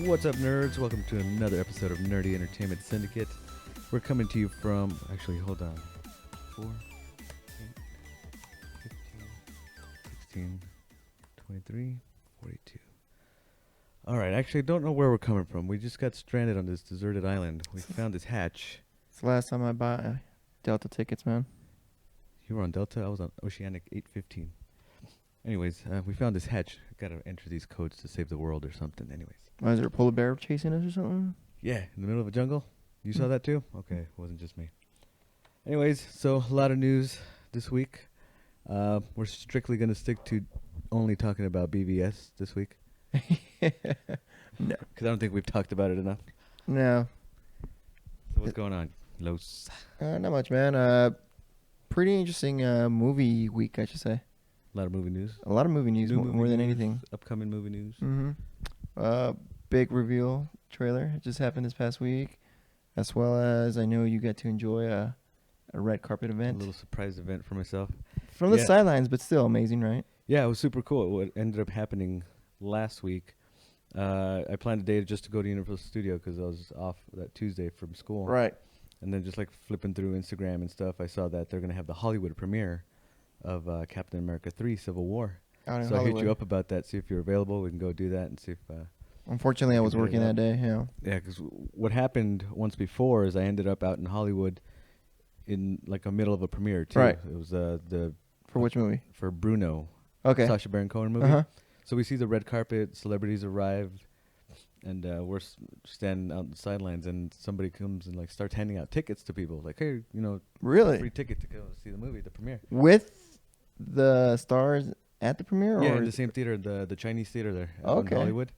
What's up, nerds? Welcome to another episode of Nerdy Entertainment Syndicate. We're coming to you from, actually, hold on, 4, 8, 15, 16, 23, 42. All right, actually, I don't know where we're coming from. We just got stranded on this deserted island. We found this hatch. It's the last time I bought Delta tickets, man. You were on Delta? I was on Oceanic 815. Anyways, we found this hatch. Got to enter these codes to save the world or something. Anyways. Is there a polar bear chasing us or something? Yeah, in the middle of a jungle. You saw that too? Okay, it wasn't just me. Anyways, so a lot of news this week. We're strictly going to stick to only talking about BVS this week. No. Because I don't think we've talked about it enough. No. So what's going on, Los? Not much, man. Pretty interesting movie week, I should say. A lot of movie news. A lot of movie news, New more than news, anything. Upcoming movie news. Mm-hmm. Big reveal trailer. It just happened this past week. As well as I know you got to enjoy a red carpet event. A little surprise event for myself. From the sidelines, but still amazing, right? Yeah, it was super cool. What ended up happening last week, I planned a day just to go to Universal Studio because I was off that Tuesday from school. Right. And then just like flipping through Instagram and stuff, I saw that they're going to have the Hollywood premiere of Captain America 3 Civil War. So I hit you up about that, see if you're available. We can go do that and see if... Unfortunately, I was working that day, yeah. Yeah, because what happened once before is I ended up out in Hollywood in like a middle of a premiere, too. Right. It was the... For which movie? For Bruno. Okay. Sacha Baron Cohen movie. Uh-huh. So we see the red carpet, celebrities arrived, and we're standing out on the sidelines, and somebody comes and like starts handing out tickets to people. Like, hey, you know... Really? Free ticket to go see the movie, the premiere. With the stars at the premiere? Yeah, or in the same theater, the Chinese theater there in Hollywood.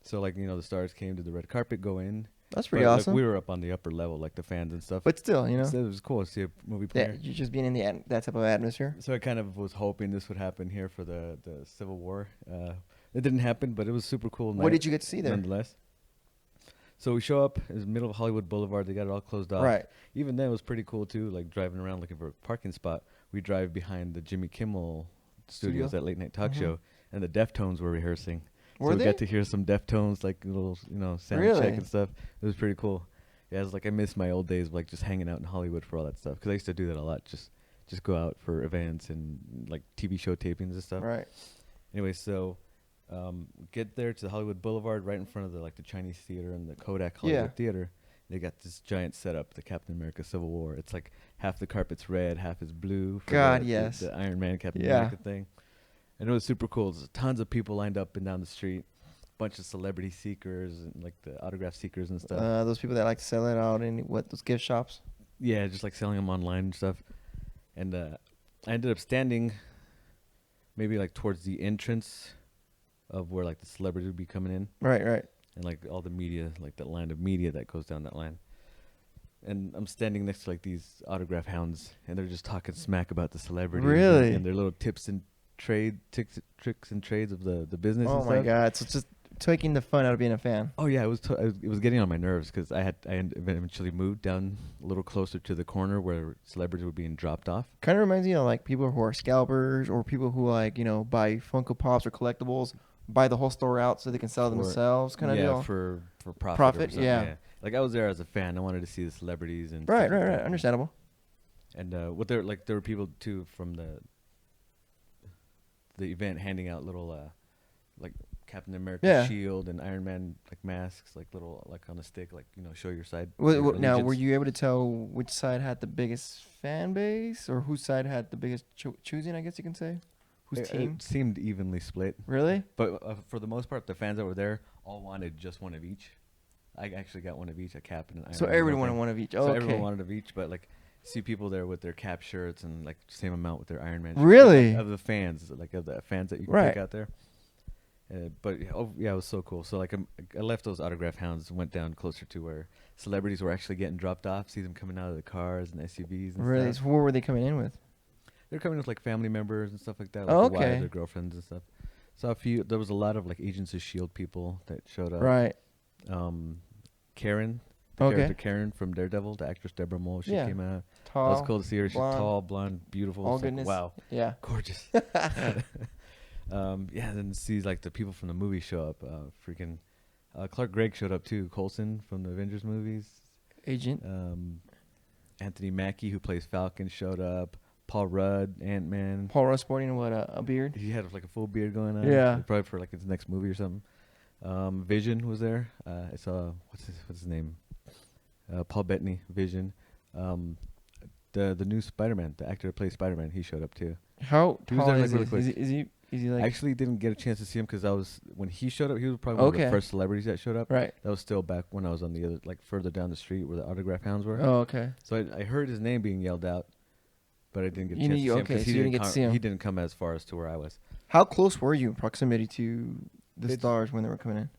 So, like, you know, the stars came to the red carpet, go in. That's pretty awesome. Like, we were up on the upper level, like the fans and stuff. But still, you know. So it was cool to see a movie premiere. Yeah, you're just being in that type of atmosphere. So I kind of was hoping this would happen here for the Civil War. It didn't happen, but it was super cool. What did you get to see there? Nonetheless. So we show up in the middle of Hollywood Boulevard. They got it all closed off. Right. Even then, it was pretty cool, too, like driving around looking for a parking spot. We drive behind the Jimmy Kimmel Studios, that late-night talk show, and the Deftones were rehearsing. Were so we they? got to hear some Deftones, like little, you know, sound check and stuff. It was pretty cool. Yeah, it's like I miss my old days of like just hanging out in Hollywood for all that stuff. Because I used to do that a lot. Just go out for events and like TV show tapings and stuff. Right. Anyway, so get there to the Hollywood Boulevard, right in front of the Chinese theater and the Kodak Hollywood Theater. They got this giant setup, the Captain America Civil War. It's like half the carpet's red, half is blue. For the Iron Man Captain America thing. And it was super cool. There's tons of people lined up and down the street. Bunch of celebrity seekers and like the autograph seekers and stuff. Those people that like to sell it out in those gift shops? Yeah, just like selling them online and stuff. And I ended up standing maybe like towards the entrance of where like the celebrities would be coming in. Right, right. And like all the media, like that line of media that goes down that line. And I'm standing next to like these autograph hounds, and they're just talking smack about the celebrities. Really? And their little tips and tricks and trades of the business. Oh and my stuff. God! So just taking the fun out of being a fan. Oh yeah, it was getting on my nerves because I eventually moved down a little closer to the corner where celebrities were being dropped off. Kind of reminds me of like people who are scalpers or people who like buy Funko Pops or collectibles, buy the whole store out so they can sell themselves, kind of deal. Yeah, for profit. Profit, yeah. Like I was there as a fan. I wanted to see the celebrities and right. Understandable. And there were people too from the event handing out little like Captain America shield and Iron Man like masks, like little like on a stick, like show your side. Now, were you able to tell which side had the biggest fan base or whose side had the biggest choosing? I guess you can say. Whose team? It seemed evenly split. Really? But for the most part, the fans that were there all wanted just one of each. I actually got one of each, a cap and an Iron Man. So everyone wanted one of each. Oh, so okay. everyone wanted of each, but like see people there with their cap shirts and like same amount with their Iron Man shirts. Really? Of the fans, like of the fans that you can pick out there. But it was so cool. So like I left those autograph hounds and went down closer to where celebrities were actually getting dropped off. See them coming out of the cars and SUVs and really? stuff. So what were they coming in with? They're coming with like family members and stuff like that. Like their wives, their girlfriends and stuff. So there was a lot of like Agents of S.H.I.E.L.D. people that showed up. Right. Karen, the character Karen from Daredevil, the actress Deborah Moll, she came out. Tall. It was cool to see her. She's tall, blonde, beautiful. All goodness. Like, wow. Yeah. Gorgeous. Then see like the people from the movie show up. Freaking Clark Gregg showed up too. Coulson from the Avengers movies. Agent. Anthony Mackie, who plays Falcon, showed up. Paul Rudd, Ant-Man. Paul Rudd sporting what, a beard? He had like a full beard going on. Yeah. Probably for like his next movie or something. Vision was there. I saw what's his name? Paul Bettany, Vision. The new Spider-Man, the actor that plays Spider-Man, he showed up too. How He was tall there, is like, he? really quick. Is he like? I actually didn't get a chance to see him because when he showed up, he was probably one of the first celebrities that showed up. Right. That was still back when I was on the other, like further down the street where the autograph hounds were. Oh, okay. So I heard his name being yelled out, but I didn't get a You chance to see him okay, because so you didn't get to see him. he didn't come as far as to where I was. How close were you in proximity to the stars when they were coming in?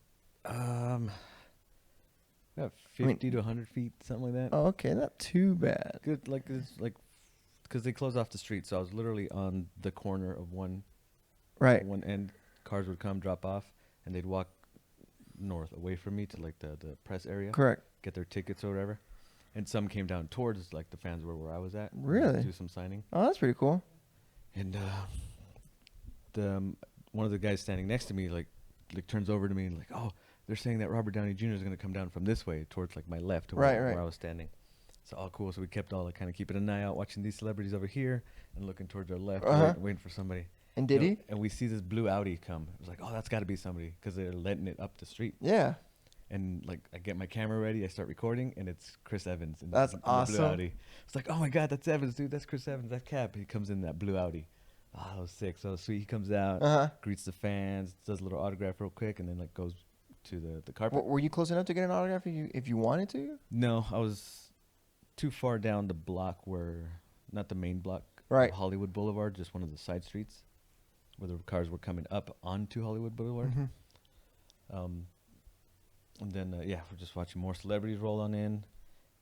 About 50 to 100 feet, something like that. Oh, okay, not too bad. Good, because they closed off the street, so I was literally on the corner of one end. Cars would come, drop off, and they'd walk north away from me to like the press area. Correct. Get their tickets or whatever. And some came down towards like the fans were where I was at. Really? Do some signing. Oh, that's pretty cool. And one of the guys standing next to me like turns over to me and like, oh, they're saying that Robert Downey Jr. is going to come down from this way towards like my left, where I was standing. So all cool. So we kept all like kind of keeping an eye out, watching these celebrities over here and looking towards our left, waiting for somebody. And did he? And we see this blue Audi come. It was like, oh, that's got to be somebody because they're letting it up the street. Yeah. And like I get my camera ready, I start recording, and it's Chris Evans. That's awesome. The blue Audi. It's like, oh my God, that's Evans, dude. That's Chris Evans. That Cap. He comes in that blue Audi. Oh, that was sick. So sweet. He comes out, greets the fans, does a little autograph real quick, and then like goes to the carpet. Were you close enough to get an autograph if you wanted to? No, I was too far down the block not the main block, right? Hollywood Boulevard, just one of the side streets where the cars were coming up onto Hollywood Boulevard. And then we're just watching more celebrities roll on in,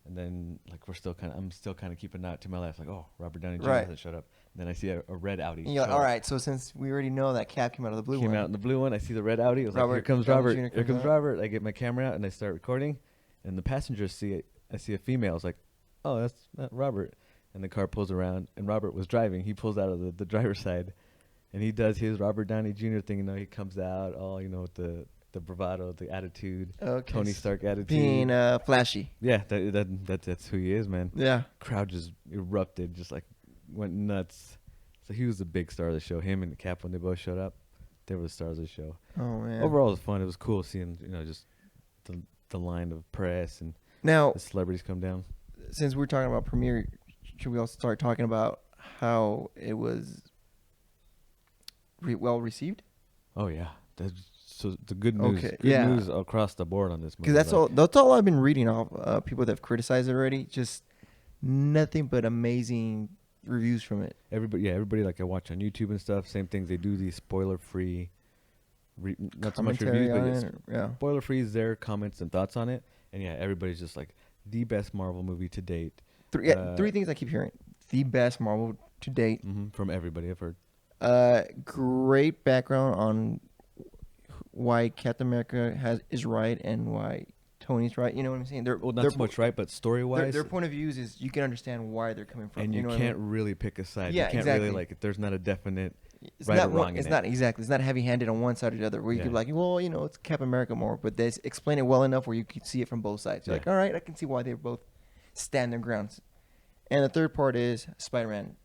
and then like I'm still kind of keeping an eye out to my left, like, oh, Robert Downey Jr. hasn't showed up. And then I see a red Audi. And you're like, all right, so since we already know that Cap came out of the blue one. Came out in the blue one. I see the red Audi. I was like, here comes Robert. Here comes Robert. I get my camera out and I start recording, and the passengers see it. I see a female. I was like, oh, that's not Robert. And the car pulls around, and Robert was driving. He pulls out of the driver's side, and he does his Robert Downey Jr. thing. He comes out all with the bravado, the attitude, Tony Stark attitude, being flashy. Yeah, that's who he is, man. Yeah, crowd just erupted, just like went nuts. So he was the big star of the show. Him and Cap, when they both showed up, they were the stars of the show. Oh man! Overall, it was fun. It was cool seeing just the line of press and now the celebrities come down. Since we're talking about premiere, should we also start talking about how it was well received? Oh yeah, so the good news. Okay. Good news across the board on this movie. Because that's all I've been reading off people that have criticized it already. Just nothing but amazing reviews from it. Everybody like I watch on YouTube and stuff. Same things. They do these spoiler-free, not so much reviews, but spoiler-free is their comments and thoughts on it. And everybody's just like the best Marvel movie to date. Three things I keep hearing: the best Marvel to date. From everybody I've heard. Great background on why Captain America is right and why Tony's right. You know what I'm saying? Not so much right, but story-wise, their point of views is you can understand why they're coming from. And you can't really pick a side. Yeah, you can't exactly. really there's not a definite it's right not or wrong. It's not exactly. It's not heavy-handed on one side or the other. Where you could be like, well, it's Captain America more, but they explain it well enough where you can see it from both sides. You're like, all right, I can see why they both stand their grounds. And the third part is Spider-Man.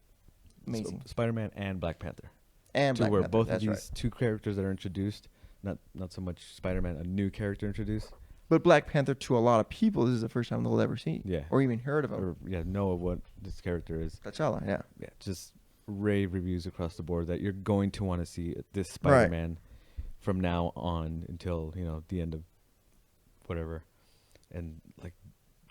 Amazing. So Spider-Man and Black Panther. And Black Panther. Both of these two characters that are introduced, not so much Spider-Man, a new character introduced. But Black Panther, to a lot of people, this is the first time they'll ever see. Yeah. Or even heard of him. Or know what this character is. T'Challa, yeah. Yeah, just rave reviews across the board that you're going to want to see this Spider-Man from now on until, the end of whatever. And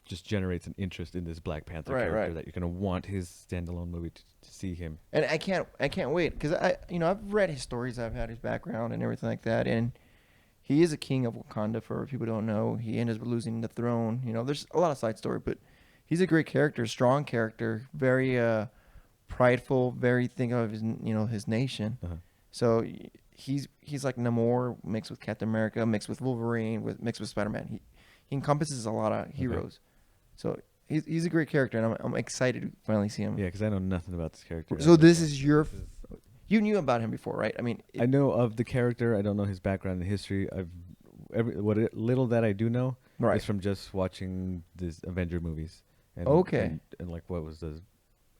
just generates an interest in this Black Panther character that you're going to want his standalone movie to see him. And I can't wait because I've read his stories, I've had his background and everything like that, and he is a king of Wakanda. For people who don't know, he ended up losing the throne. There's a lot of side story, but he's a great character, strong character, very prideful, very thinking of his nation. So he's like Namor mixed with Captain America, mixed with Wolverine, mixed with Spider-Man. He encompasses a lot of heroes. So he's a great character, and I'm excited to finally see him. Yeah, because I know nothing about this character. So this is you knew about him before, right? I mean, I know of the character. I don't know his background and history. little that I do know Right. is from just watching these Avenger movies. And, Okay. And like what was the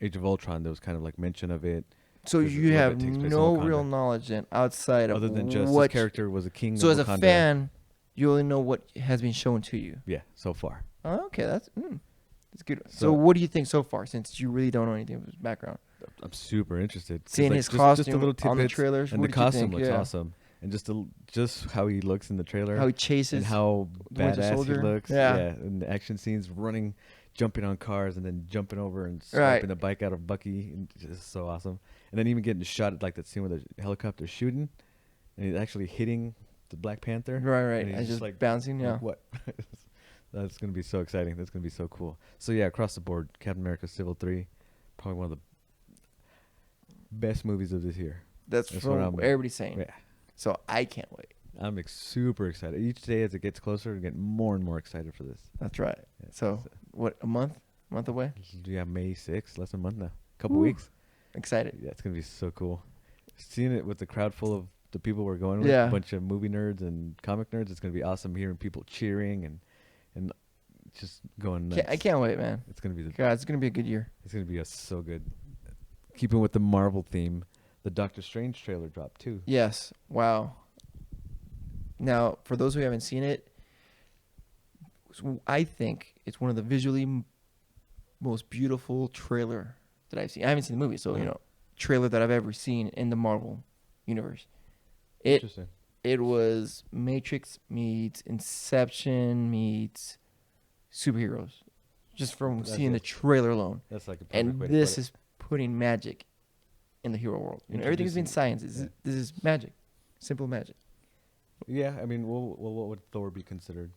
Age of Ultron? There was kind of like mention of it. So 'cause a you little have bit takes place in no Wakanda. real knowledge then outside of Other than just what. this character was a king. So of as Wakanda. a fan, you only know what has been shown to you. Yeah, so far. Oh, okay, that's good. So So- what do you think so far, since you really don't know anything of his background? I'm super interested. 'Cause, Seeing like, his just costume a little on the tidbits, trailers, and what the did you costume think? looks Yeah. awesome, and just how he looks in the trailer, How he chases and how the Winter badass he Soldier. looks. Yeah. And the action scenes, running, jumping on cars, and then jumping over and Right. swiping the bike out of Bucky, and just so awesome. And then even getting shot at like that scene where the helicopter's shooting, and he's actually hitting the Black Panther. right, and he's and just like bouncing. Yeah. like, what? That's gonna be so exciting. That's gonna be so cool. So yeah, across the board, Captain America: Civil 3, probably one of the best movies of this year. That's That's from what what I'm- everybody's saying. Yeah. So I can't wait. I'm super excited. Each day as it gets closer, I get more and more excited for this. That's right. Yeah, So what? A month away. yeah, May 6th, less than a month now. Couple Woo. weeks. Excited. Yeah, it's gonna be so cool. Seeing it with the crowd full of the people we're going with, Yeah. a bunch of movie nerds and comic nerds, it's gonna be awesome hearing people cheering and just going nuts. I can't wait, man. It's gonna be God, it's gonna be a good year. it's gonna be so good. Keeping with the Marvel theme, the Doctor Strange trailer dropped too. Yes. Wow. Now, for those who haven't seen it, I think it's one of the visually most beautiful trailer that I've seen. I haven't seen the movie, so trailer that I've ever seen in the Marvel universe. Interesting. It was Matrix meets Inception meets superheroes, just from That's seeing the it. trailer alone. That's like a perfect And way to this put it. is putting magic in the hero world. Everything has been Introducing- science. yeah. This is magic, simple magic. Yeah, I mean, what would Thor be considered?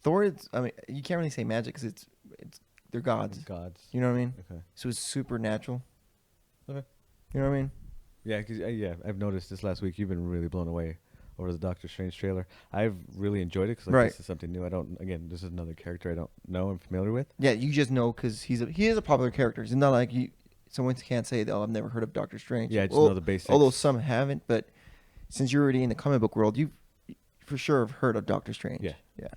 Thor, you can't really say magic because they're gods. Gods. You know what I mean? Okay. So it's supernatural. Okay. You know what I mean? Yeah, I've noticed this last week you've been really blown away over the Doctor Strange trailer. I've really enjoyed it because Right. this is something new. This is another character I don't know. I'm familiar with. Yeah, you just know because he is a popular character. It's not like someone can't say, "Oh, I've never heard of Doctor Strange." Yeah, I just know the basics. Although some haven't, but since you're already in the comic book world, you for sure have heard of Doctor Strange. Yeah. Yeah.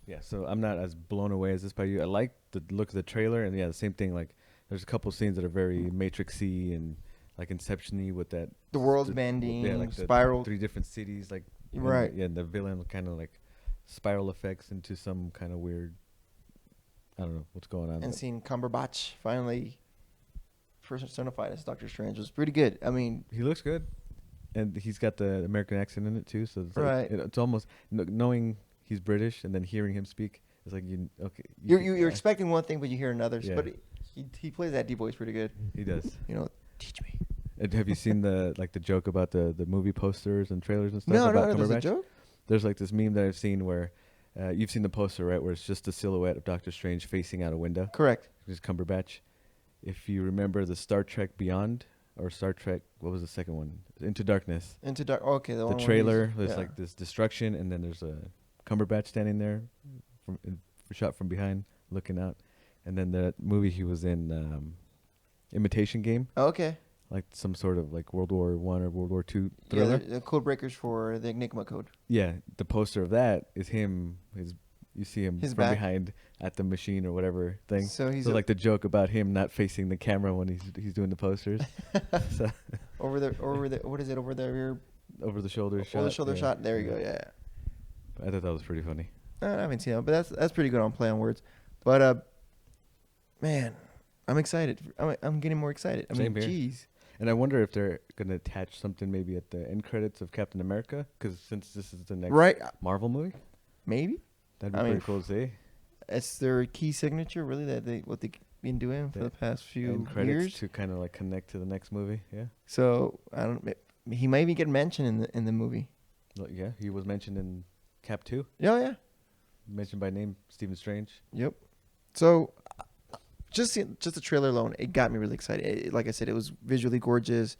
Yeah, so I'm not as blown away as this by you. I like the look of the trailer, and yeah, the same thing. Like, there's a couple scenes that are very Matrix-y and like Inception-y with that. The world's the- bending, yeah, like the spiral. 3 different cities, like and, Right. yeah, the villain kind of like spiral effects into some kind of weird. I don't know what's going on. And but seeing Cumberbatch finally personified as Doctor Strange was pretty good. I mean, he looks good, and he's got the American accent in it too. So it's like, Right. it's almost knowing he's British and then hearing him speak. It's like okay. you're expecting one thing, but you hear another. Yeah. But he plays that deep voice pretty good. He does. Teach me. And have you seen the joke about the movie posters and trailers and stuff No, about there's a Cumberbatch? joke. There's like this meme that I've seen where you've seen the poster, right? Where it's just a silhouette of Doctor Strange facing out a window. Correct. It's Cumberbatch. If you remember the Star Trek Beyond or Star Trek, what was the second one? Into Darkness. Into dark. Okay, The one where trailer, he's- there's yeah. like this destruction, and then there's a Cumberbatch standing there, shot from behind, looking out. And then the movie he was in, Imitation Game, Oh, okay. like some sort of like World War I or World War II Yeah, thriller. the code breakers for the Enigma code. Yeah, the poster of that is him. You see him His from back. behind at the machine or whatever thing. So he's So like the joke about him not facing the camera when he's doing the posters. So over the what is it over there? over the shoulder shot. Over the shoulder yeah. shot. There you go. Yeah. I thought that was pretty funny. I haven't seen it, but that's pretty good on play on words. But man, I'm excited. I'm getting more excited. I Same mean, here. jeez. And I wonder if they're gonna attach something maybe at the end credits of Captain America, because since this is the next Right? Marvel movie, Maybe that'd be I pretty mean, cool to see. it's their key signature, really. What they've been doing for Yeah. the past few End credits years. to kind of like connect to the next movie. Yeah. So I don't. He might even get mentioned in the movie. Yeah, he was mentioned in Cap 2. Oh yeah. Mentioned by name, Stephen Strange. Yep. So, just the trailer alone, it got me really excited. Like I said, it was visually gorgeous.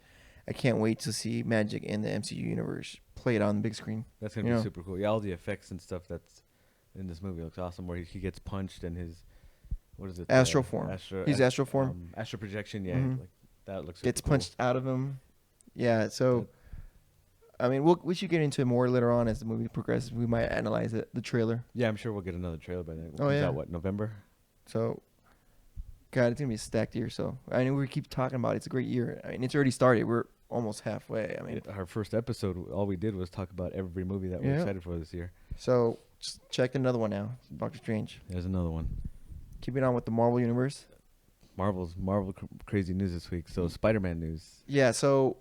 I can't wait to see magic in the MCU universe played on the big screen. That's gonna You be know. super cool. Yeah, all the effects and stuff that's in this movie looks awesome. Where he gets punched and his what is it? Astral form. He's astral form. Astral projection. Yeah, Mhm. like that looks. Gets super cool. punched out of him. Yeah. So, I mean, we should get into it more later on as the movie progresses. We might analyze it, the trailer. Yeah, I'm sure we'll get another trailer by then. Oh, Is yeah. that what, November? So, God, it's gonna be a stacked year. So I mean, we keep talking about it. It's a great year. I mean, it's already started. We're almost halfway. I mean, Our first episode, all we did was talk about every movie that we're Yeah. excited for this year. so just check another one now. Doctor Strange. There's another one. Keeping on with the Marvel universe. Marvel crazy news this week. So Spider-Man news. Yeah. So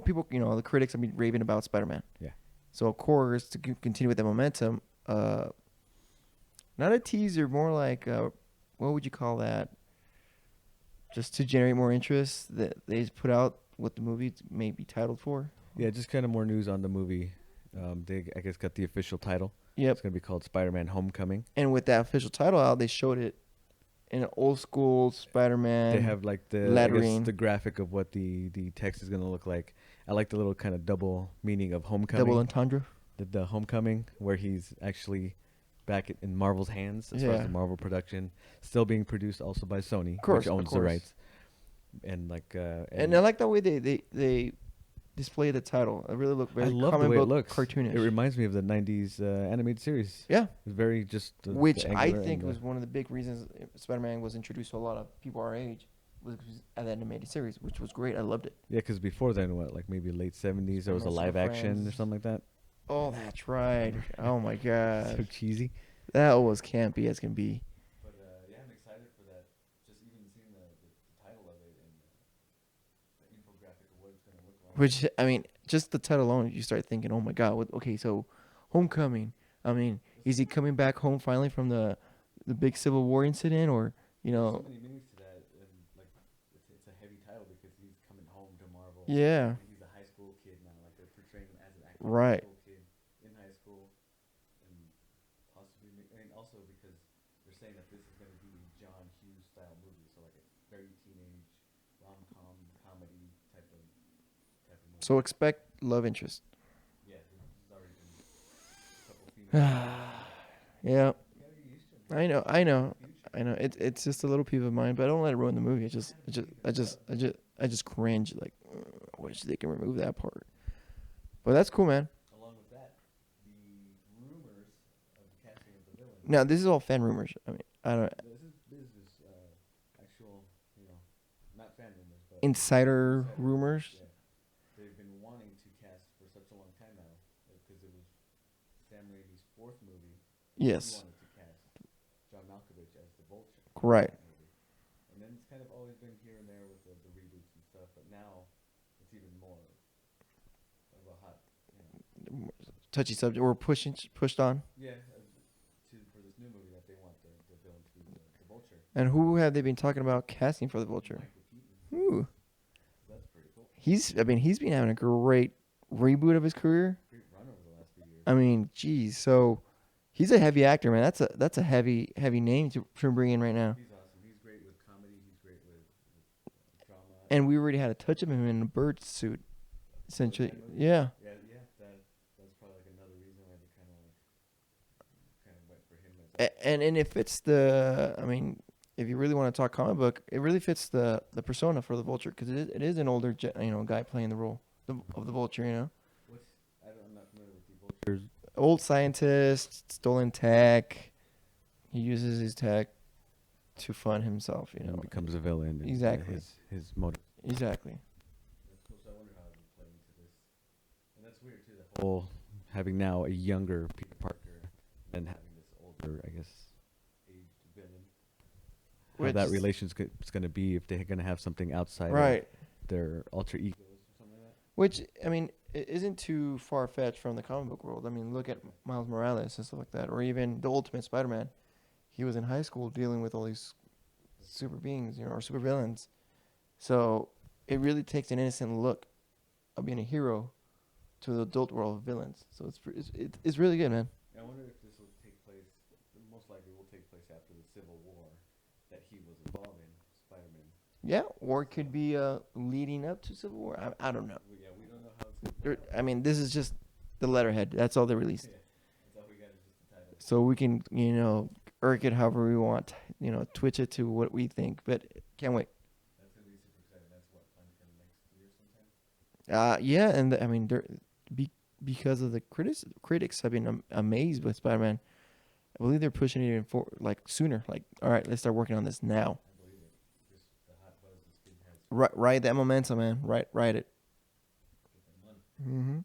people, the critics have been raving about Spider-Man. Yeah. So of course, to continue with the momentum, not a teaser, more like what would you call that? Just to generate more interest, that they put out what the movie may be titled for. Yeah, just kind of more news on the movie. They, I guess, got the official title. Yep. It's going to be called Spider-Man Homecoming. And with that official title out, they showed it in an old school Spider-Man. They have like the lettering. the graphic of what the text is going to look like. I like the little kind of double meaning of homecoming. double entendre. The homecoming, where he's actually back in Marvel's hands as far as Yeah. the Marvel production, still being produced also by Sony, Course, which owns of the course. rights. And like And I like the way they display the title. It really looked very I love the comic way it book looks. cartoonish. It reminds me of the '90s animated series. Yeah. It's very just Which the I angular think and was one of the big reasons Spider-Man was introduced to a lot of people our age, was at the animated series, which was great. I loved it. yeah, because before then, what, like maybe late '70s, there was a Spider-Man live Super action or Friends. something like that. Oh, that's right. Oh my So god, cheesy. that was campy as can be. But yeah, I'm excited for that. Just even seeing the title of it and the infographic of what it's going to look like. Which I mean, just the title alone, you start thinking, oh my god. Okay, so Homecoming. I mean, is he coming back home finally from the big Civil War incident, or There's know? so many meanings to that, and like it's a heavy title because he's coming home to Marvel. Yeah. And he's a high school kid now. Like they're portraying him as an actual Right. high school kid in high school, and possibly, and also because they're saying that this is going to be a John Hughes style movie, so like a very teenage rom-com comedy type of movie. So expect love interest. Yeah, this has already been a couple female. Yeah, You gotta get used to it. I know. It's just a little peeve of mine, but I don't let it ruin the movie. I just cringe. Like, I wish they can remove that part. But that's cool, man. Along with that, the rumors of the casting of the villain. Now this is all fan rumors. I mean, I don't This is actual, not fan rumors, but insider rumors. Yeah, they've been wanting to cast for such a long time now because it was Sam Raimi's fourth movie. Yes, He wanted to cast John Malkovich as the Vulture. right. in that movie. And then it's kind of always been here and there with the reboots and stuff, but now it's even more of a hot, Touchy subject. We're pushed on. yeah, for this new movie that they want the villain to be the Vulture. And who have they been talking about casting for the Vulture? Michael Keaton. Ooh, That's pretty cool. he's been having a great reboot of his career. Great run over the last few years. I mean, geez. So he's a heavy actor, man. That's a heavy name to bring in right now. He's awesome. He's great with comedy. He's great with drama. And we already had a touch of him in a bird suit, essentially. that movie? Yeah. Yeah. That's probably like another reason why they kind of went for him as And it fits the. I mean, if you really want to talk comic book, it really fits the persona for the Vulture, because it is an older guy playing the role of the Vulture. I'm not familiar with the Vultures. Old scientist, stolen tech. He uses his tech to fund himself. And becomes a villain. And Exactly. His motive. Exactly. That's cool. So I wonder how it would play into this. And that's weird too. The whole having now a younger Peter Parker and having this older, I guess, aged villain. How Which that is- relation's going to be if they're going to have something outside Right. of their alter egos or something like that. Which, I mean, it isn't too far-fetched from the comic book world. I mean, look at Miles Morales and stuff like that. Or even the Ultimate Spider-Man. He was in high school dealing with all these super beings, or super villains. So it really takes an innocent look of being a hero to the adult world of villains. So it's really good, man. I wonder if this will take place, most likely will take place after the Civil War that he was involved in, Spider-Man. Yeah, or it could be leading up to Civil War. I don't know. Yeah, we don't know how it's going to play out. I mean, this is just the letterhead. That's all they released. Yeah, that's all we got is just the title. So we can, irk it however we want, twitch it to what we think. But can't wait. That's going to be super exciting. That's what, planned for next year sometime? Yeah, and I mean, because of the critics have been amazed with Spider-Man. I believe they're pushing it even for like sooner. Like, all right, let's start working on this now. I believe it. Just the hot buzz this kid has. Ride that momentum, man. Ride it. Get that money. Mm-hmm.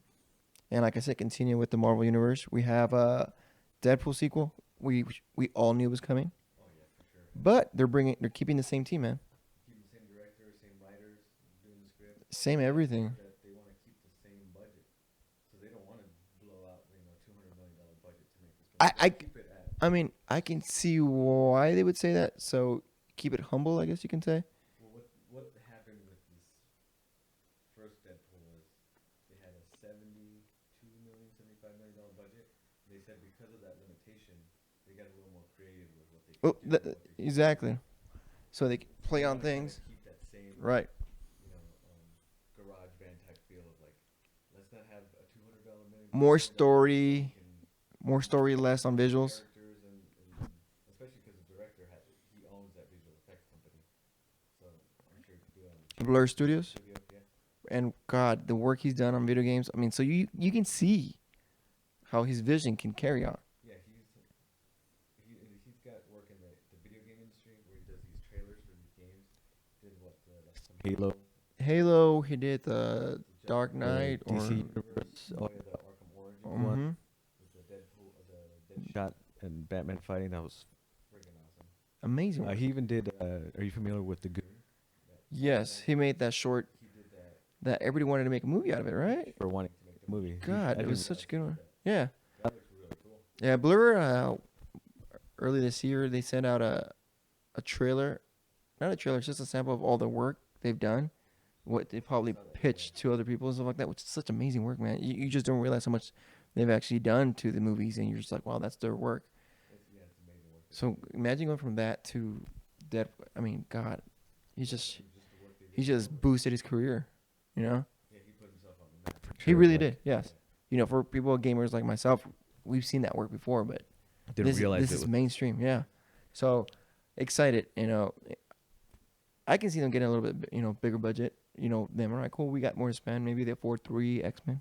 And like I said, continue with the Marvel universe. We have a Deadpool sequel. We all knew was coming, Oh yeah, for sure. but they're keeping the same team, man. Keeping the same director, same writers, doing the script. Same everything. That they want to keep the same budget, so they don't want to blow out $200 million budget to make this. Keep it at. I mean, I can see why they would say that. So keep it humble, I guess you can say. Well, what happened with this first Deadpool was they had a $75 million budget. They said because of that limitation, they got a little more creative with what they Oh, could do. exactly. So they play They on wanna kinda things. Keep that same Right. garage band type feel of like, let's not have a $200 million. More story, and less on visuals. characters and especially because the director he owns that visual effects company, so I'm sure he could do it on Blur Studios. studio. Yeah. And God, the work he's done on video games. I mean, so you can see how his vision can carry on. Yeah, he's got work in the video game industry where he does these trailers for these games. Did what like some Halo, Halo, he did the the Dark Knight or DC universe, the Arkham Origins one Mhm. with the Deadpool, the Deadshot and Batman fighting. That was freaking awesome. amazing. work. He even did. Are you familiar with the Goon? Yes, he made that short He did that that everybody wanted to make a movie out of it, right? for wanting to make the movie. God, it was such a good one. Yeah. That looks really cool. Yeah, Blur, early this year, they sent out a trailer. Not a trailer, it's just a sample of all the work they've done. What they probably pitched to other people and stuff like that, which is such amazing work, man. You just don't realize how much they've actually done to the movies, and you're just like, wow, that's their work. It's amazing work. So imagine going from that to Dead. I mean, God, he's just The work they did. he just boosted his career, you know? Yeah, he put himself on the map. For He sure, really like, did, yes. You know, for people gamers like myself, we've seen that work before, but Didn't realize this it is was mainstream, yeah. So excited, you know. I can see them getting a little bit, bigger budget. You know, them, all right, cool, we got more to spend. Maybe they afford 3 X-Men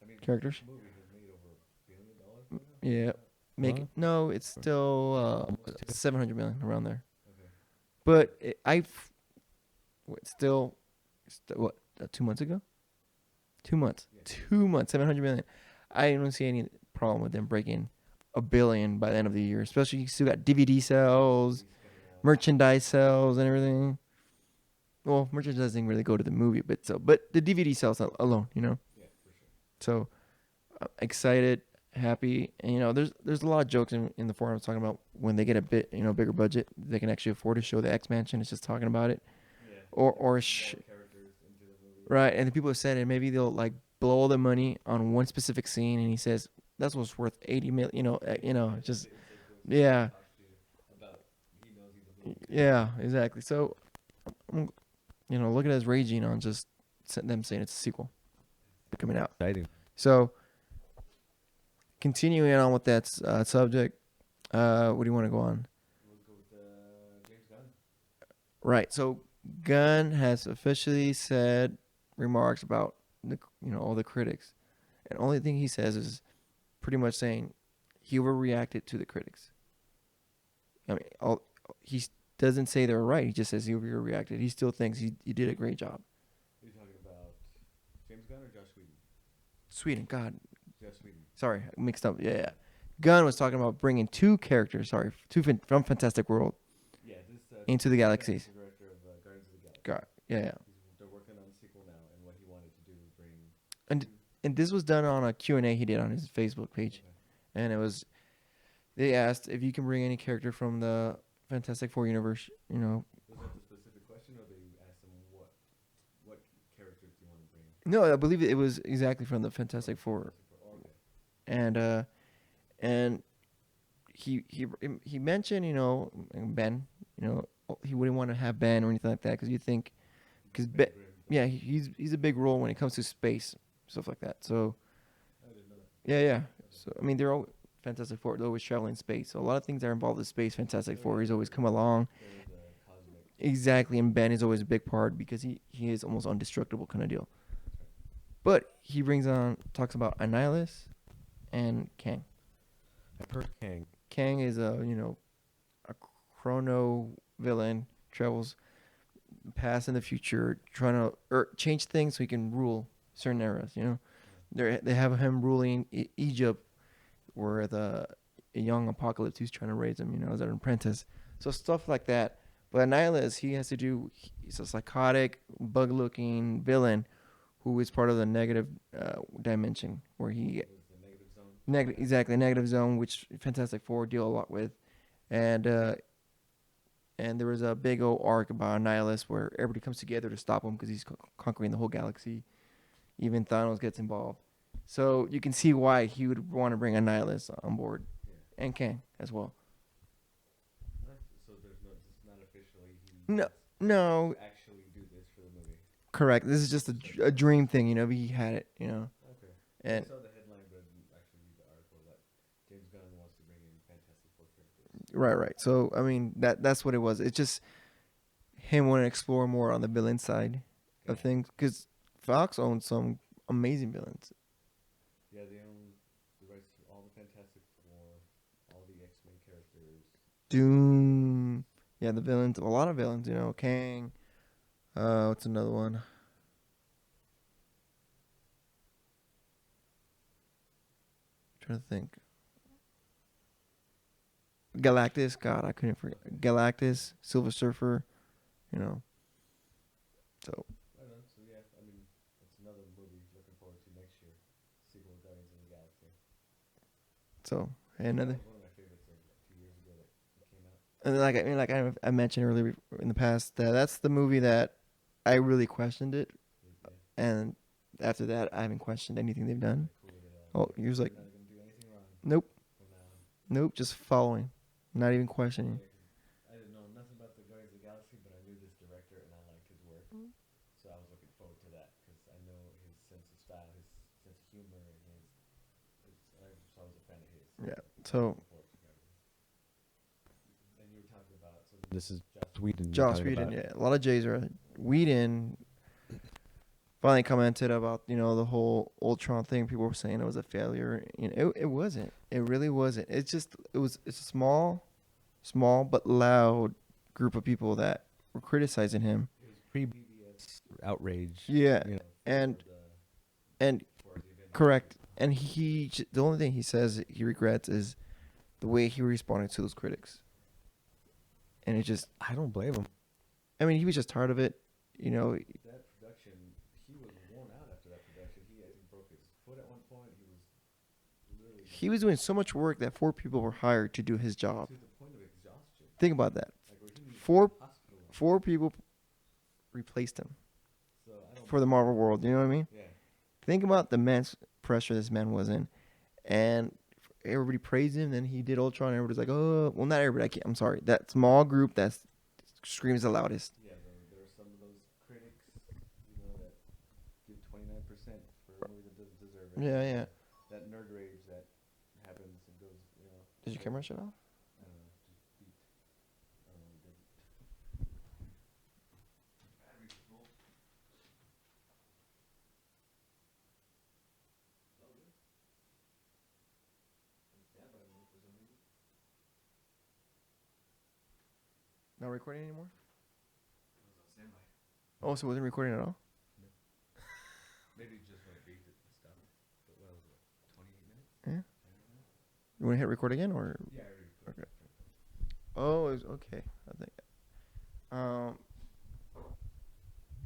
I mean, characters. This movie has made over $1 billion by now. Yeah. Make Huh? no, it's still 700 million around there. Okay. But still, what, 2 months ago? 2 months. Yeah. 2 months, 700 million. I don't see any problem with them breaking $1 billion by the end of the year. Especially you still got DVD sales, merchandise sales, and everything. Well, merchandise doesn't really go to the movie, but the DVD sales alone, Yeah, for sure. So excited, happy, and there's a lot of jokes in the forums talking about when they get a bit bigger budget, they can actually afford to show the X Mansion. It's just talking about it, Yeah. or More characters into the movie. right. And the people have said it. Maybe they'll like blow all the money on one specific scene, and he says that's what's worth 80 million. Just yeah, About he knows he's a movie. yeah, exactly. So, look at us raging on just them saying it's a sequel coming out. Exciting. So, continuing on with that subject, what do you want to go on? We'll go with James Gunn. Right. So, Gunn has officially said remarks about all the critics, and only thing he says is pretty much saying he overreacted to the critics. I mean, he doesn't say they're right. He just says he overreacted. He still thinks he did a great job. Are you talking about James Gunn or Josh Whedon? Sweden, God, Josh Whedon. sorry, I mixed up. Yeah. Gunn was talking about bringing 2 characters, from Fantastic World Yeah, this into the galaxies. the director of Guardians of the Galaxy. God, yeah. They're working on the sequel now, and what he wanted to do was bring. And this was done on a Q&A he did on his Facebook page. And they asked if you can bring any character from the Fantastic Four universe, Was that the specific question, or they asked him what characters do you want to bring? No, I believe it was exactly from the Fantastic Four. Okay. And he mentioned, Ben, he wouldn't want to have Ben or anything like that because Ben, yeah, he's a big role when it comes to space, stuff like that. So, I didn't know that. yeah. So, I mean, they're all Fantastic Four. They're always traveling in space. So a lot of things are involved with space. Fantastic Four, he's always come along. There was a cosmic. Exactly, and Ben is always a big part because he is almost indestructible kind of deal. But he talks about Annihilus and Kang. I've heard Kang. Kang is a chrono villain, travels past and the future, trying to change things so he can rule certain eras. They have him ruling Egypt, where a young Apocalypse who's trying to raise him, as an apprentice. So stuff like that. But Annihilus, he's a psychotic, bug-looking villain who is part of the negative dimension, where he The negative zone. negative zone, which Fantastic Four deal a lot with, and there was a big old arc about Annihilus where everybody comes together to stop him because he's conquering the whole galaxy. Even Thanos gets involved, so you can see why he would want to bring Annihilus on board, and Kang as well. So it's not officially No, no, actually do this for the movie. correct. This is just a dream thing, he had it, Okay. and I saw the headline, but I didn't actually read the article that James Gunn wants to bring in Fantastic Four characters. right. So I mean that's what it was. It's just him wanting to explore more on the villain side of things, because Fox owns some amazing villains. Yeah, they own the rights to all the Fantastic Four, all the X-Men characters. Doom. Yeah, the villains. A lot of villains. Kang. What's another one? Trying to think. Galactus. God, I couldn't forget. Galactus, Silver Surfer. So I don't know. So yeah, I mean, it's another movie looking forward to next year. Sequel of Guardians of the Galaxy. another. That was one of my favorites like 2 years ago that came out. And I mentioned earlier in the past, that's the movie that I really questioned it, and after that I haven't questioned anything they've done. Oh, he was like, You're not gonna do anything wrong nope, from now on. nope, just following, not even questioning. Yeah, 'cause I didn't know nothing about the Guardians of the Galaxy, but I knew this director and I liked his work, so I was looking forward to that because I know his sense of style, his sense of humor, and so I was a fan of his. Yeah. So So looking forward to Guardians. And you were talking about this is Joss Whedon. Joss Whedon, yeah, a lot of J's are Whedon. Finally commented about the whole Ultron thing. People were saying it was a failure. It wasn't. It really wasn't. It's a small but loud group of people that were criticizing him. It was pre-BBS outrage. Yeah, You know, and for and the Avengers. correct. And the only thing he says he regrets is the way he responded to those critics. And it just, I don't blame him. I mean, he was just tired of it. That production, he was worn out after that production. He I think broke his foot at one point. He was literally He was doing so much work that 4 people were hired to do his job. to the point of exhaustion. Think about that. Like where he needed Four- hospital. 4 people replaced him So I don't. for the Marvel world. You know what I mean? Yeah. Think about the immense pressure this man was in, and everybody praised him. Then he did Ultron, and everybody's like, "Oh, well, not everybody. I'm sorry. That small group that screams the loudest." Yeah, there are some of those critics, that give 29% for a movie that doesn't deserve it. Yeah. That nerd rage that happens and goes, Did your camera shut off? I don't know, just beat. I don't know what it did. Battery's full. Oh, good. Standby mode for some reason. Not recording anymore? It was on standby. Oh, so it wasn't recording at all? Maybe just when it beeped it stopped. But what was it? 28 minutes? Yeah. 29 minutes? You want to hit record again, or? Yeah, I already put Okay. it. Oh, it was okay. I think.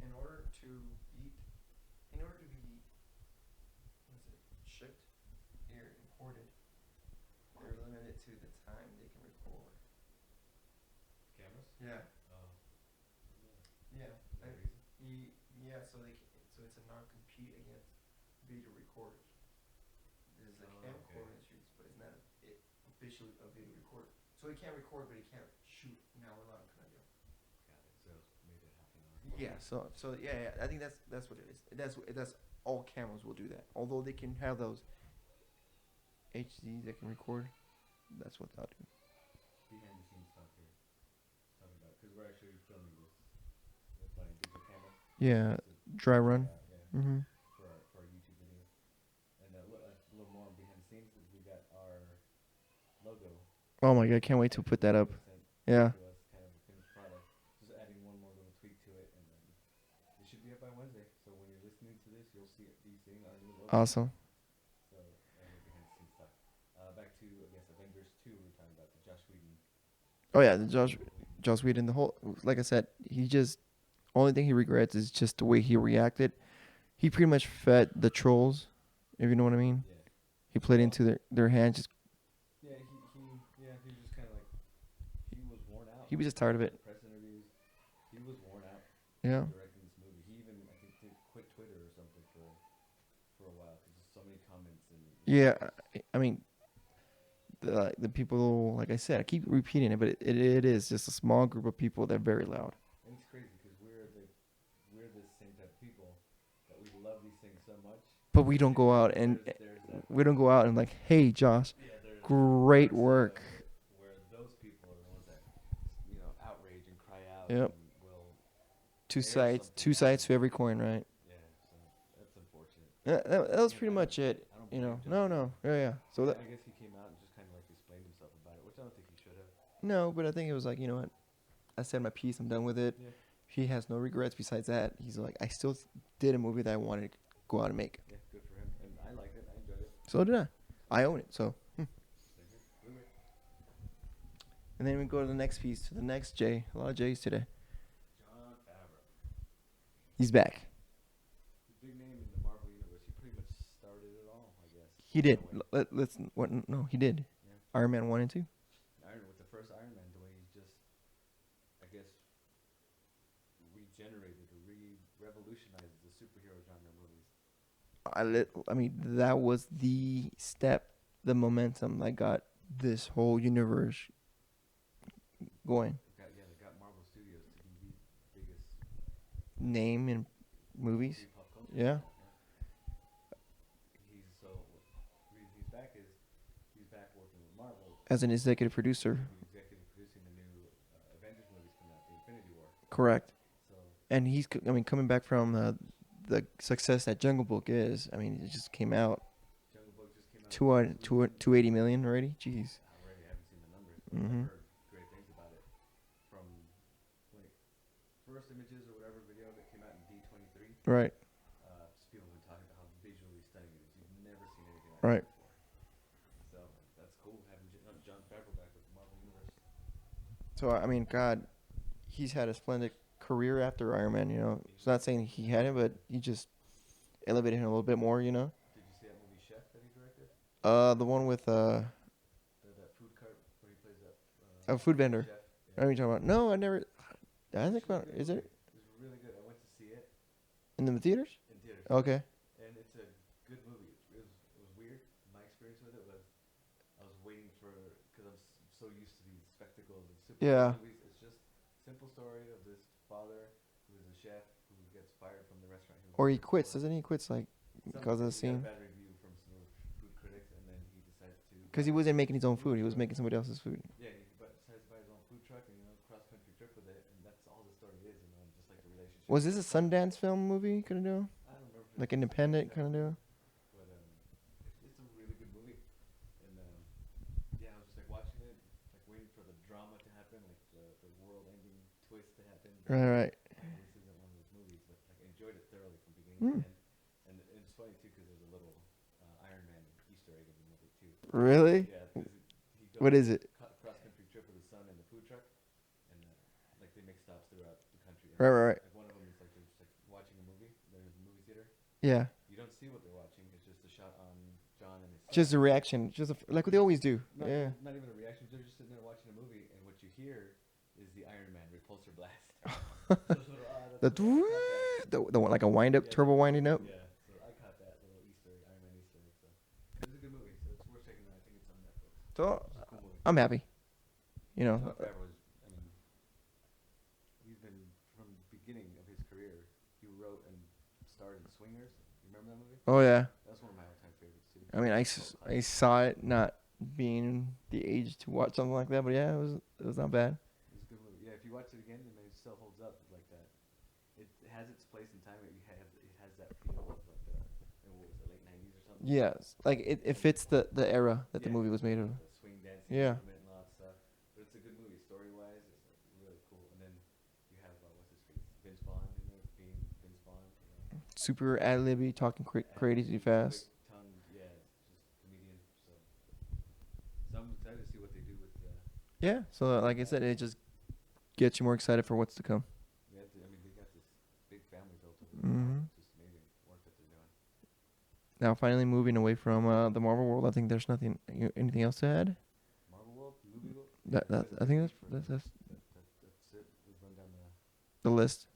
In order to be, shipped or imported, they're limited to the time they can record. Cameras? Yeah. Oh. Yeah. Is that a reason? So it's a non-compete against video recorders. There's a Oh, camcorder okay. that shoots, but it's not officially a video recorder. So he can't record, but he can't shoot. Now we're allowed kind of deal. Got it. So maybe a half an hour. Yeah. So yeah. I think that's what it is. That's all cameras will do that. Although they can have those HDs that can record, that's what they'll do. Behind the scenes talk here. Talking about because we're actually filming this with my digital camera. Yeah. It's Dry run. yeah. Mm-hmm. For our YouTube Oh my god, can't wait to put that up. Yeah. To us, kind of a finished product. Just adding one more little tweak to it, and then it should be up by Wednesday. So when you're listening to this, you'll be seeing our new logo. Awesome. So behind the scenes stuff. Back to I guess Avengers 2. We were talking about the Josh Whedon. Oh yeah, the Joss Whedon. The whole, like I said, he just only thing he regrets is just the way he reacted. He pretty much fed the trolls, if you know what I mean. Yeah. He played into their hands. Just Yeah, he was just kind of like he was worn out. he was just tired of it. Press interviews. He was worn out. Yeah. Directing this movie. He even I think quit Twitter or something for a while because there's so many comments and. Yeah, I mean, the people, like I said, I keep repeating it, but it is just a small group of people that are very loud. And it's crazy because we're the same type of people that we love these things so much. But we don't go out and we don't go out and like, hey, Josh, great work. Where those people are the ones that outrage and cry out. Yep. And will Two sides to every coin, right? Yeah, so that's unfortunate. That was pretty much it. I don't No. Yeah. So that I guess he came out and just kind of like explained himself about it, which I don't think he should have. no, but I think it was like, you know what? I said my piece. I'm done with it. Yeah. He has no regrets besides that. He's like, I still did a movie that I wanted to go out and make. Yeah, good for him. And I liked it. I enjoyed it. So did I. I own it. So. And then we go to the next piece, to the next J. A lot of J's today. Jon Favreau. He's back. Big name in the Marvel universe. He pretty much started it all, I guess. He did. In a way. Let's. What? No, he did. Yeah. Iron Man 1 and 2. With the first Iron Man, the way he just, I guess, regenerated or revolutionized the superhero genre movies. I mean, that was the step, the momentum that got this whole universe going. They got Marvel Studios to be the biggest Name in movies. pop culture. Yeah. He's back working with Marvel. As an executive producer. He's executive producing the new Avengers movies coming out, the Infinity War. Correct. So And he's, coming back from the success that Jungle Book is. I mean, it just came out. Jungle Book just came out. 280 million already. Jeez. Already haven't seen the numbers, but Mhm. I've heard great things about it. From like first images or whatever video that came out in D23. Right. Just people have been talking about how visually stunning it is. You've never seen anything like Right. that before. So that's cool having Jon Favreau back with the Marvel Universe. So I mean, God, he's had a splendid career after Iron Man. It's not saying he hadn't, but he just elevated him a little bit more. Did you see that movie Chef that he directed? The one with That food cart where he plays that. a food vendor. Chef. What are you talking about? No, I never. I think about. Is it It was really good. I went to see it in the theaters? in theaters. Okay. And it's a good movie. It was weird. My experience with it was I was waiting for because I'm so used to these spectacles of superhero Yeah. movies. It's just simple story of this father who is a chef who gets fired from the restaurant. Or he quits, doesn't he? He quits like because of the He got scene. a bad review from some food critics, and then he decides to. Because he wasn't making his own food. He was making somebody else's food. Yeah, he decides to buy his own food truck and cross country trip with it, and that's all the story is, just like the relationship. Was this a Sundance film movie kind of deal? I don't remember. Like independent kind of deal? But it's a really good movie, and I was just like watching it, like waiting for the drama to happen, like the world-ending twist to happen. Right. This isn't one of those movies, but like I enjoyed it thoroughly from beginning Hmm. to end. And it's funny too because there's a little Iron Man Easter egg in the movie too. Really? Yeah, 'cause he goes What is it? cross-country trip with his son in the food truck, and like they make stops throughout the country. And, Right. Like one of them is like they're just like watching a movie. They're in the movie theater. Yeah. You don't see what they're watching. It's just a shot on John and his son. Just a reaction. Like what they always do. Not, Yeah. Not even a reaction. They're just sitting there watching a movie, and what you hear is the Iron Man repulsor blast. The one like a wind up, turbo winding up. Yeah, so I caught that little Easter egg, Iron Man Easter egg. So it's a good movie. So it's worth checking out. I think it's on Netflix. So It's a cool movie. I'm happy. Jon Favreau he's been from the beginning of his career. He wrote and starred in Swingers. You remember that movie? Oh yeah. That's one of my all-time favorites too. I mean, I saw it not being the age to watch something like that, but yeah, it was not bad. It's a good movie. Yeah, if you watch it again, it still holds up like that. It has its place in time. It has that feel of like what was it, late 90s or something? Yes, like it fits the era that the movie was made of. The swing dancing Yeah. movement and all that super ad-libby, talking crazy quick fast. tongue, yeah, just comedian. So I'm excited to see what they do with. Yeah. So like I said, it just gets you more excited for what's to come. Yeah, I mean they got this big family built over there now. Hmm. It's just amazing work that they're doing. Now, finally moving away from the Marvel world, I think there's nothing, anything else to add. Marvel World, movie world. Yeah, I That, think that that's a I good think week for that's that's it. We've run down the. the list.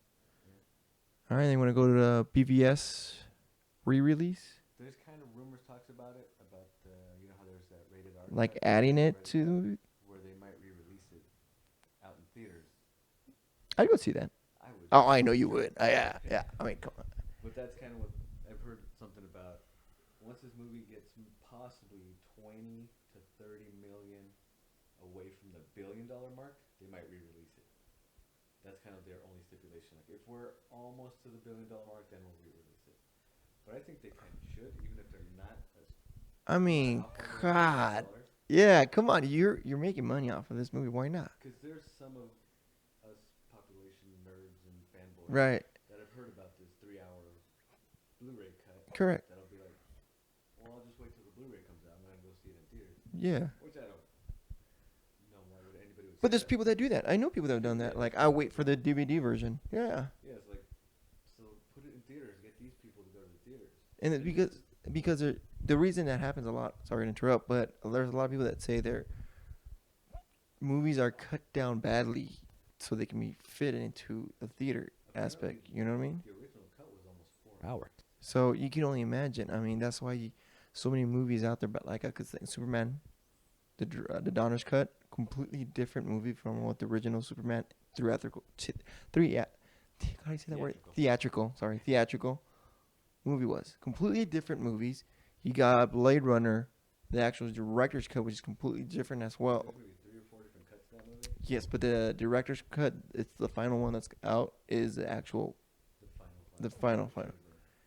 Yeah. All right, then you want to go to the BVS re-release, There's kind of rumors, talks about it, about you know how there's that rated R like cut, adding it already to the cut, movie. where they might re-release it out in theaters. I'd go see that. I would. Oh, I know you would. Yeah, yeah. I mean, come on. But that's kind of what I've heard something about. Once this movie gets possibly 20 to 30 million away from the $1 billion mark, they might re-release it. That's kind of their only stipulation. Like if we're almost to the $1 billion mark, then we'll re-release it. But I think they kind of should, even if they're not as. I No matter mean, how far they're God. $1 billion, Yeah, come on. You're making money off of this movie. Why not? because there's some of us population nerds and fanboys Right. that have heard about this 3-hour Blu-ray cut. Correct. That'll be like, well, I'll just wait till the Blu-ray comes out. I'm gonna go see it in theaters, Yeah. which I don't know why would anybody would. But say there's that. people that do that. I know people that have done that. Like, I wait for the DVD version. Yeah. Yeah, it's like, so put it in theaters. Get these people to go to the theaters. And it's because the reason that happens a lot. Sorry to interrupt, but there's a lot of people that say their movies are cut down badly so they can be fit into the theater aspect. You know what I mean? The original cut was almost 4 hours. So you can only imagine. I mean, that's why so many movies out there. But like I could say, Superman, the Donner's cut, completely different movie from what the original Superman theatrical. How do you say that word? Theatrical. Sorry, theatrical movie was completely different movies. You got Blade Runner, the actual director's cut, which is completely different as well. There's gonna be 3 or 4 different cuts to that movie. Yes, but the director's cut, it's the final one that's out, is the actual, The final. final.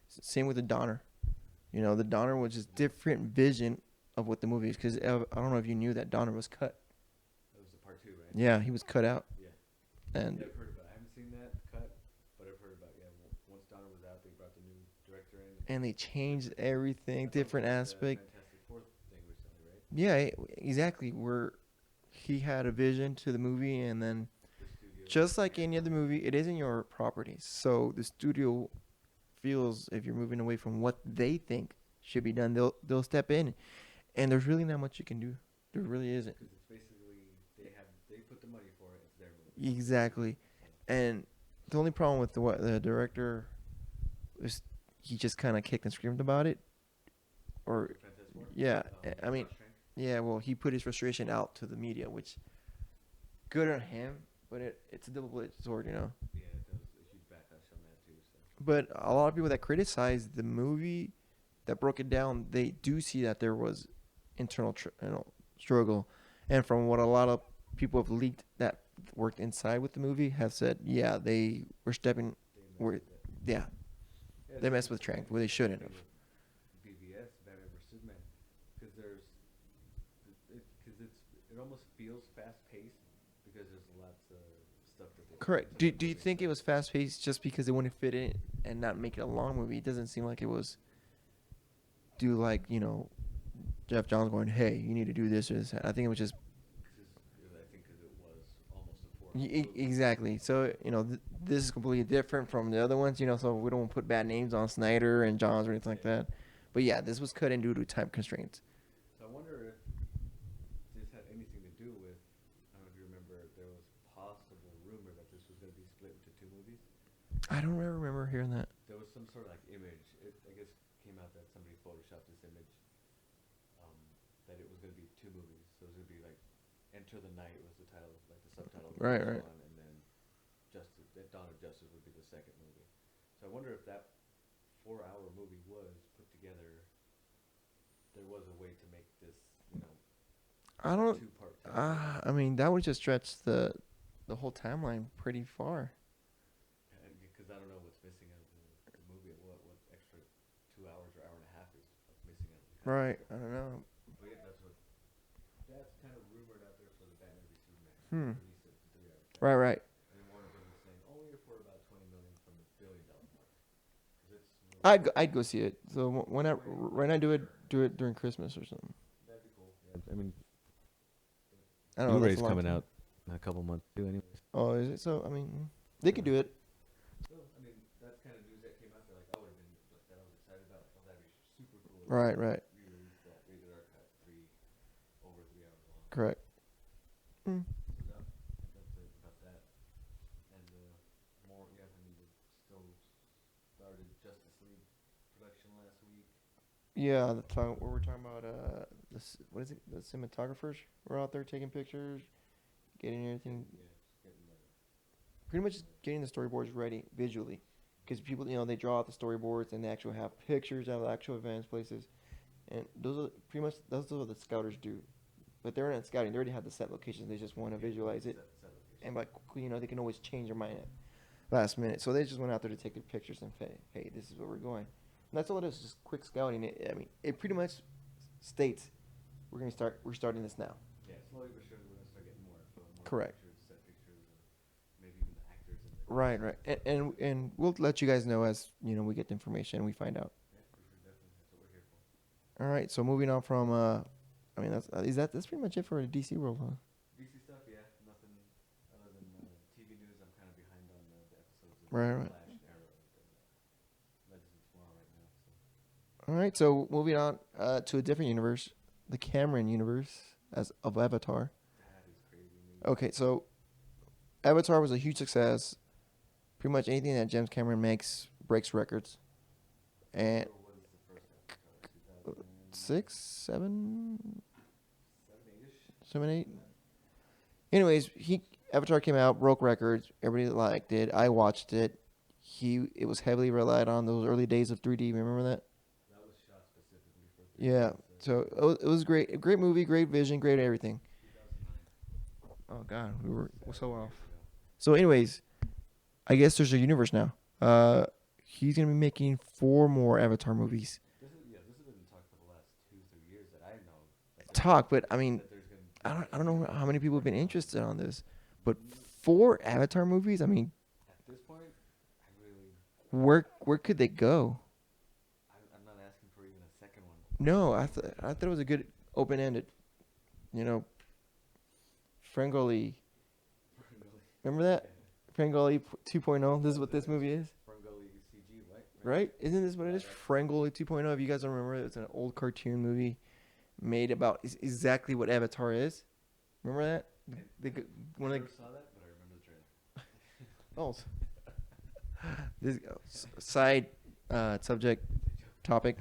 Same with the Donner. You know, the Donner was just different vision of what the movie is. Because I don't know if you knew that Donner was cut. That was the part 2, right? Yeah, he was cut out. Yeah. And Yeah, I've heard about it. I haven't seen that cut, but I've heard about it. Yeah, once Donner was out, they brought the new director in. they changed everything, different aspect. Fantastic Four thing recently, right? Yeah, exactly. Where he had a vision to the movie, and then The studio. just like any other movie, it isn't your property. So the studio feels if you're moving away from what they think should be done, they'll step in, and there's really not much you can do. There really isn't. Because it's basically they put the money for it. It's their movie. Exactly. And the only problem with the director is he just kind of kicked and screamed about it. Or Fantastic Four? yeah, I mean, Josh Trank? yeah. Well, he put his frustration out to the media, which good on him, but it's a double-edged sword, you know. Yeah, there was a huge backlash on that too. So. But a lot of people that criticize the movie, that broke it down, they do see that there was internal struggle, and from what a lot of people have leaked that worked inside with the movie have said, yeah, they were stepping, yeah, they messed with Trank where they shouldn't have. BVS, Batman vs Superman, because it almost feels fast paced because there's lots of stuff that they. Correct. Do you think it was fast paced just because they wanted to fit in and not make it a long movie? It doesn't seem like it was. Do like Jeff Johns going, hey, you need to do this or this. I think it was just. I think because it was almost a 4 hour movie. Exactly. So this is completely different from the other ones. So we don't put bad names on Snyder and Johns or anything like that. But yeah, this was cut in due to time constraints. So I wonder if this had anything to do with. I don't know if you remember, there was possible rumor that this was going to be split into 2 movies. I don't ever remember hearing that. There was some sort of like image. It I guess came out that somebody photoshopped this image. That it was going to be 2 movies. So it was going to be like Enter the Night was the title, like the subtitle. Of the Right, first right. one, and then Dawn of Justice would be the second movie. So I wonder if that 4-hour movie was put together. There was a way to make this, I don't. 2-part. I mean, that would just stretch the whole timeline pretty far. Because I don't know what's missing out of the movie. What extra 2 hours or hour and a half is missing out of the Right. I don't know. But yeah, that's kind of rumored out there for the Batman v Superman. Release it to 3 hours. Right. And Warner Bros. Is saying only if we're about 20 million from the $1 billion mark. Because it's I'd go see it. So when I when I do it during Christmas or something. That'd be cool. Yeah. I mean, I don't know. That's Blu-ray's a long coming time. out in a couple months too. Anyways. Oh, is it? So I mean, they could do it. So I mean, that's kind of news that came out. They're like, I would have been like that. I was excited about. Like, oh, that'd be super cool. Right, right. Re-release that rated R cut 3 over 3 hours long. Correct. Mm. So that's it about that. And more. Yeah, I mean, we still started Justice League production last week. Yeah, what we're talking about. What is it? The cinematographers were out there taking pictures, getting everything. Yeah, just getting the. Pretty much getting the storyboards ready visually, because people, they draw out the storyboards and they actually have pictures of the actual events, places, and those are pretty much that's what the scouters do. But they're not scouting; they already have the set locations. They just want to visualize it, and they can always change their mind at last minute. So they just went out there to take their pictures and say, "Hey, this is where we're going." And that's all it is, just quick scouting. It pretty much states we're starting this now. Yeah, slowly but surely we're gonna start getting more Correct. pictures, set pictures, or maybe even the actors. Right, right, and we'll let you guys know as we get the information and we find out. Yeah, for sure, definitely. That's what we're here for. All right, so moving on from that's pretty much it for the DC world, huh? DC stuff, yeah. Nothing other than TV news. I'm kind of behind on the episodes of Right, right. Flash and Arrow and Legends of Tomorrow right now. So. All right, so moving on to a different universe, the Cameron universe of Avatar. That is crazy. Okay, so Avatar was a huge success. Pretty much anything that James Cameron makes breaks records. And So what is the first Avatar? 6, 7, 7, 8-ish? 7, 8. Anyways, Avatar came out, broke records. Everybody liked it. I watched it. It was heavily relied on those early days of 3D. Remember that? That was shot specifically for 3D. Yeah. So it was great. A great movie, great vision, great everything. 2009. Oh God, we're so 7 off. years ago. So, anyways, I guess there's a universe now. He's gonna be making 4 more Avatar movies. This has been talked for the last 2-3 years that I know. But I mean, That there's gonna I don't know how many people have been interested on this, but 4 Avatar movies. I mean, at this point, I really, where could they go? I'm not asking for even a second one. No, I thought it was a good open ended. Frangoli. Remember that? Frangoli 2.0. This is what this movie is, Ferngully CG, right? right? Isn't this what it is? Frangoli 2.0. If you guys don't remember, it's an old cartoon movie made about exactly what Avatar is. Remember that? I never saw that, but I remember the trailer. This side subject topic.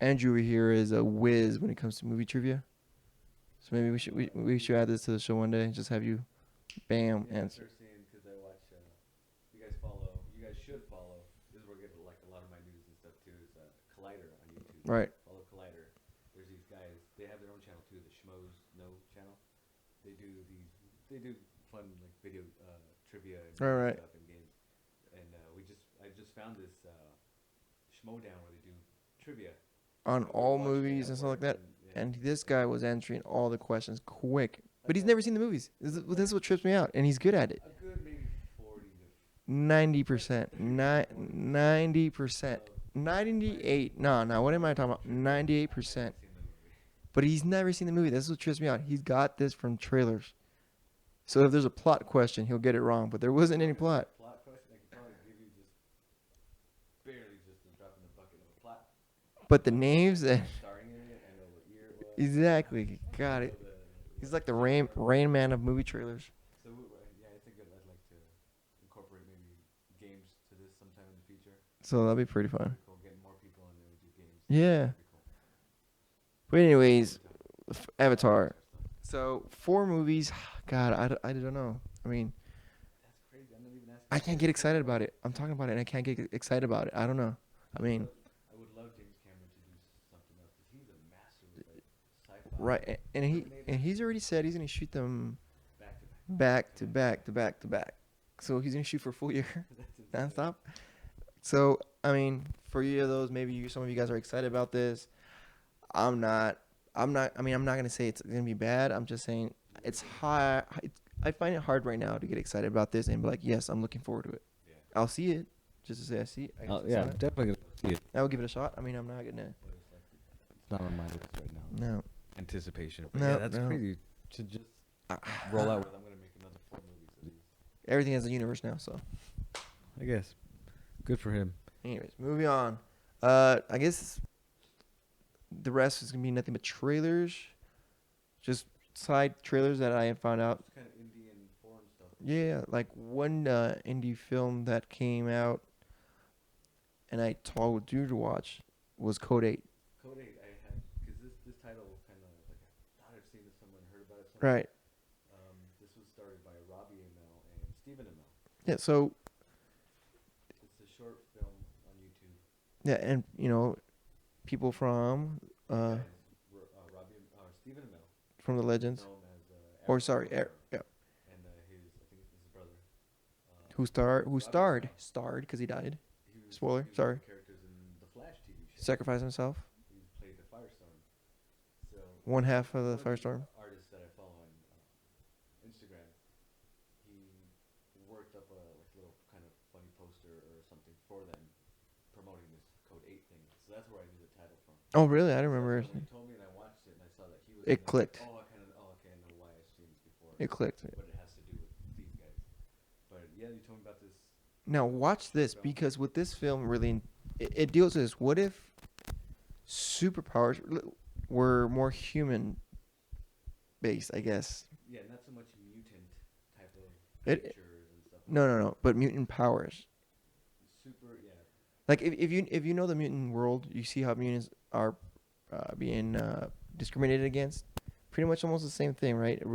Andrew here is a whiz when it comes to movie trivia. So maybe we should add this to the show one day. Just have you, bam, Yeah, answer. I've seen because I watch. You guys should follow. This is where I get like a lot of my news and stuff too. Is Collider on YouTube. Right. Follow Collider. There's these guys. They have their own channel too. The Schmoes Know channel. They do fun like video trivia and Right. stuff and games. And I just found this Schmodown where they do trivia. On So all watch it movies at and stuff like work that. yeah. And this guy was answering all the questions quick, but he's never seen the movies. This is what trips me out, and he's good at it. A good maybe 40 to 90%, 90%, 98. No. What am I talking about? 98%. seen the movie. But he's never seen the movie. This is what trips me out. He's got this from trailers. So if there's a plot question, he'll get it wrong. But there wasn't any plot. Plot question, I could probably give you just barely just a drop in the bucket of a plot. But the names and Starring in it, I know what year it was. exactly, got it. He's like the Rain Man of movie trailers. So yeah, I think I'd like to incorporate maybe games to this sometime in the future. So that'd be pretty fun. Cool, getting more people in there to do games. Yeah. That'd be cool. But anyways, Avatar. So 4 movies. God, I don't know. I mean, That's crazy. I'm not even asking. I can't get excited about it. I'm talking about it and I can't get excited about it. I don't know. I mean, I would love James Cameron to do something else because he's a master with like sci-fi. right. And he's already said he's going to shoot them Back to back to back to back. So he's going to shoot for a full year That's insane. nonstop. So, I mean, for you of those, maybe some of you guys are excited about this. I'm not. I mean, I'm not going to say it's going to be bad. I'm just saying it's hard. I find it hard right now to get excited about this and be like, yes, I'm looking forward to it. Yeah. I'll see it, just to say I see it. Yeah, definitely gonna see it. I will give it a shot. I mean, I'm not gonna. It's not on my list right now. No. Anticipation. But No, yeah, that's no. crazy to just roll out with. I'm gonna make another 4 movies of these. Everything has a universe now, so. I guess. Good for him. Anyways, moving on. I guess the rest is gonna be nothing but trailers, just side trailers that I found out. It's kind of indie and foreign stuff. Yeah, like one indie film that came out, and I told you to watch was Code 8. Code 8, I had, because this title kind of like I thought I've seen it somewhere and heard about it somewhere. Right. This was started by Robbie Amell and Stephen Amell. Yeah. So. It's a short film on YouTube. Yeah, and people from Robbie, Stephen Amell. From the Legends. Known as, Or sorry, yeah. And I think it's his brother. Who starred because he died. Spoiler, sorry. Characters in the Flash TV show. Sacrificed himself. He played the Firestorm. So One half of the one Firestorm. Artist that I follow on Instagram, he worked up a little kind of funny poster or something for them promoting this Code 8 thing. So that's where I knew the title from. Oh, really? I don't remember. When he told me and I watched it and I saw that he was. It clicked. Okay, I know why I've seen this before. It clicked. What it has to do with these guys. But yeah, you told me about this. Now watch this, because with this film really, it deals with this. What if superpowers were more human based? I guess. Yeah, not so much mutant type of It- creatures and stuff. No. But mutant powers. Super, yeah. Like if you know the mutant world, you see how mutants are being discriminated against. Pretty much almost the same thing, right? A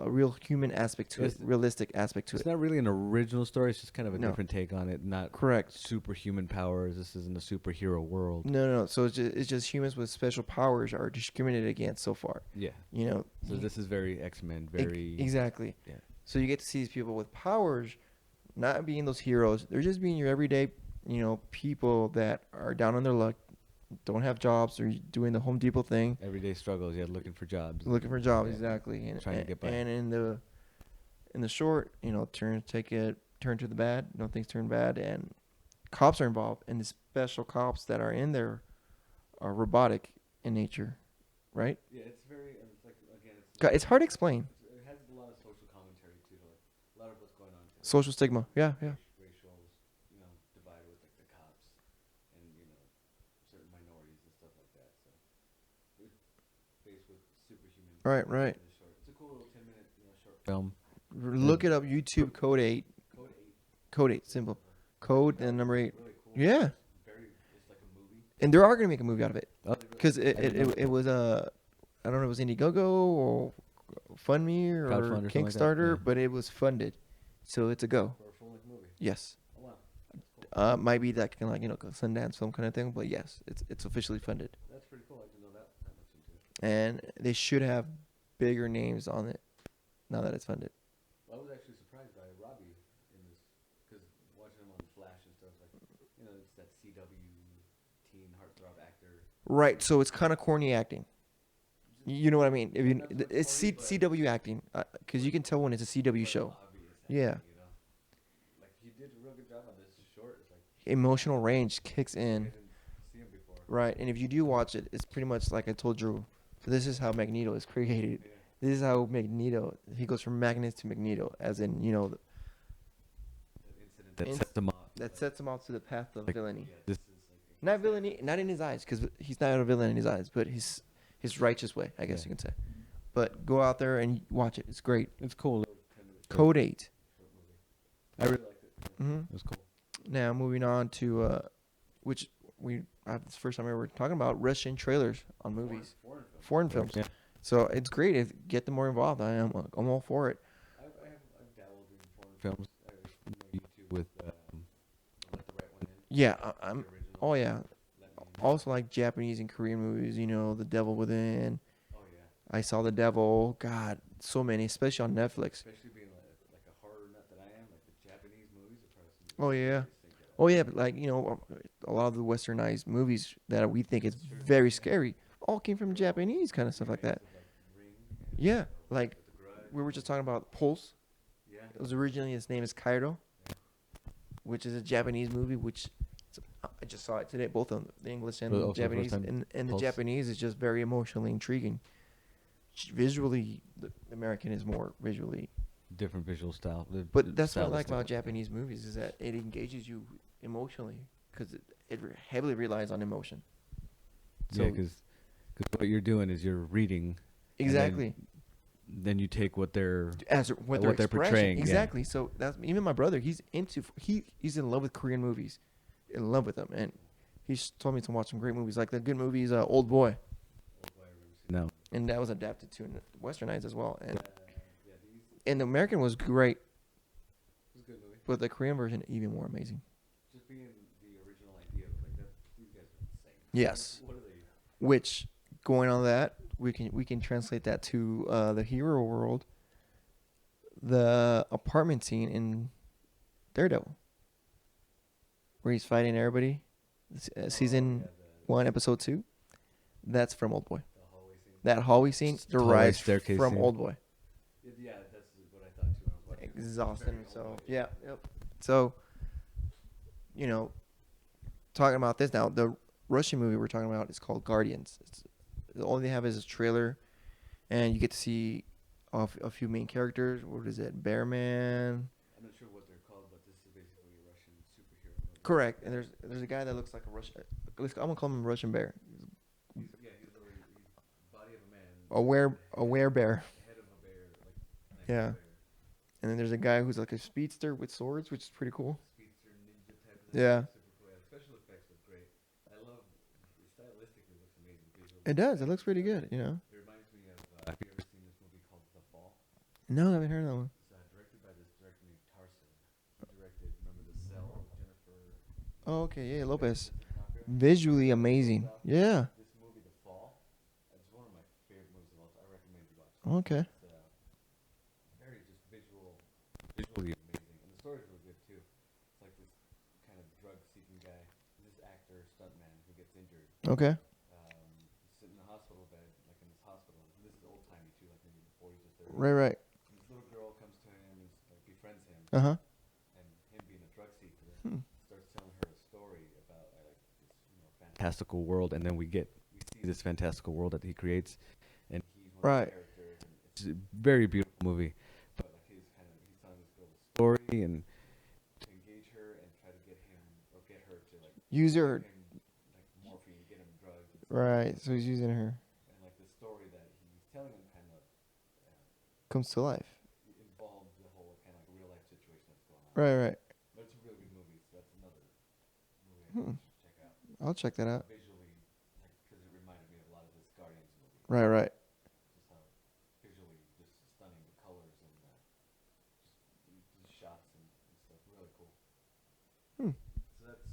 real human aspect to it, realistic aspect to It's it. not really an original story. It's just kind of a No. different take on it. Not Correct. superhuman powers. This isn't a superhero world. No. So it's just humans with special powers are discriminated against so far. Yeah. So this is very X-Men. Very exactly. Yeah. So you get to see these people with powers, not being those heroes. They're just being your everyday, people that are down on their luck, don't have jobs, or doing the Home Depot thing, everyday struggles. Yeah, looking for jobs. looking for jobs. Yeah. Exactly. And Trying to get by. And in the short, turn to the bad. Things turn bad, and cops are involved, and the special cops that are in there are robotic in nature, right? Yeah, it's very. It's like again, It's hard to explain. It has a lot of social commentary too. Like a lot of what's going on. Today. Social stigma. Yeah. Racial, divide with like the cops and certain minorities and stuff like that. So we're faced with superhuman. Right. It's a cool little 10-minute short film. Look it up. YouTube Code 8. Code 8. Code 8. Simple. Code and number 8. Really cool. Yeah. It's like a movie. And they are gonna make a movie out of it, Oh, because it was I don't know, it was Indiegogo or FundMe or Crowdfund or something like that, Kickstarter, yeah. but it was funded, so it's a go. For a full-length movie. Yes. Oh wow. That's cool. Might be that kind of like Sundance film kind of thing, but yes, it's officially funded, That's pretty cool. I didn't know that much into it. and they should have bigger names on it now that it's funded. Well, I was actually surprised by Robbie in this, because watching him on Flash and stuff, like, it's that CW teen heartthrob actor. Right. So it's kind of corny acting. You know what I mean? If you, Not so much it's corny, but CW acting, because you can tell when it's a CW show. Obvious Yeah. acting, Like, he did a real good job on this short. It's like, Emotional range kicks I in. didn't see him before. Right, and if you do watch it, it's pretty much like I told Drew. So this is how Magneto is created. Yeah. This is how Magneto. He goes from Magnus to Magneto, as in That incident that Inc- sets him off. that sets him off to the path of Like, villainy. Yeah, this is like Not villainy, not in his eyes, because he's not a villain in his eyes, but his righteous way, I guess Yeah. you can say. But go out there and watch it. It's great. It's cool. 10-minute Code 8. short movie. I really liked it. Yeah. Mm-hmm. It was cool. Now moving on to which this is the first time we were talking about Russian trailers on movies, foreign films. Yeah. So it's great if get them more involved. I'm all for it. I've dabbled in foreign films. I YouTube with Let the Right One In. Yeah, The I'm. original Oh yeah. Let Me In. Also like Japanese and Korean movies. The Devil Within. Oh yeah. I Saw the Devil. God, so many, especially on Netflix. Especially being like a horror nut that I am, like the Japanese movies are probably some Oh yeah. scariest thing that Oh yeah, but like a lot of the westernized movies that we think is very scary all came from Japanese kind of stuff like that. Ring and, Yeah, like The Grudge. we were just talking about Pulse. Yeah. It was originally, his name is Cairo, which is a Japanese movie. I just saw it today, both on the English and Oh, the for the Japanese, first time? and the Pulse? Japanese is just very emotionally intriguing. Visually, the American is more visually, Different visual style. but that's what I like stylistic. about Japanese movies is that it engages you emotionally because it heavily relies on emotion. So Yeah, because what you're doing is you're reading. exactly. Then you take what they're As what what they're they're expressing. portraying, yeah. Exactly. So that's even my brother. He's in love with Korean movies, in love with them, and he's told me to watch some great movies. Like the good movies, Old Boy, no. and that was adapted to Westernized as well. And the American was great, It's a good movie. but the Korean version even more amazing. Just being the original idea of like that. These guys are insane. Yes. What are they? Which going on that we can translate that to the hero world. The apartment scene in Daredevil, where he's fighting everybody, season 1, episode 2. That's from Old Boy. The hallway scene. That hallway scene Hallway derives staircase from scene. Old Boy. Yeah, that's what I thought too when I was watching. Exhausting. Very So Old Boy. yeah, yep. So, talking about this now, the Russian movie we're talking about is called Guardians. All they have is a trailer, and you get to see a few main characters. What is it? Bearman. I'm not sure what they're called, but this is basically a Russian superhero movie. Correct. And there's a guy that looks like a Russian. I'm gonna call him a Russian bear. He's body of a man. A werebear. Head of a bear. Like Yeah. bear. And then there's a guy who's like a speedster with swords, which is pretty cool. Speedster ninja type of Yeah. Super cool. Yeah, special effects look great. I love stylistically looks amazing. Visually. It does. It looks pretty good. It reminds me of. Have you ever seen this movie called The Fall? No, I haven't heard of that one. It's directed by this director named Tarson. He directed, remember The Cell with Jennifer Oh, okay. Yeah, Lopez. DiCaprio? Visually amazing. Yeah. This movie, The Fall, it's one of my favorite movies of all time. I recommend you watch it. Okay. It's very just visually amazing, and the story's really good too. It's like this kind of drug-seeking guy, this actor, stuntman who gets injured. Okay. He's sitting in a hospital bed, like in this hospital. And this is old-timey too, like maybe the 40s or 30s. Right. And this little girl comes to him and like befriends him, Uh huh. and him being a drug seeker starts telling her a story about like this fantastical world, and then we see this fantastical world that he creates, and he's one Right. of the characters. And it's a very beautiful movie, but like he's telling this girl a story and to engage her and try to get her to like Use her. give him like morphine, get him drugs. And stuff. Right. So he's using her. And like the story that he's telling him kind of Comes to life. involves the whole kind of like real life situation that's going on. Right. But it's a really good movie. So that's another movie I think you should check out. I'll check that out. Visually, like, because it reminded me of a lot of this Guardians movie. Right. Just how visually just stunning the colors and just these shots and stuff. Really cool. So that's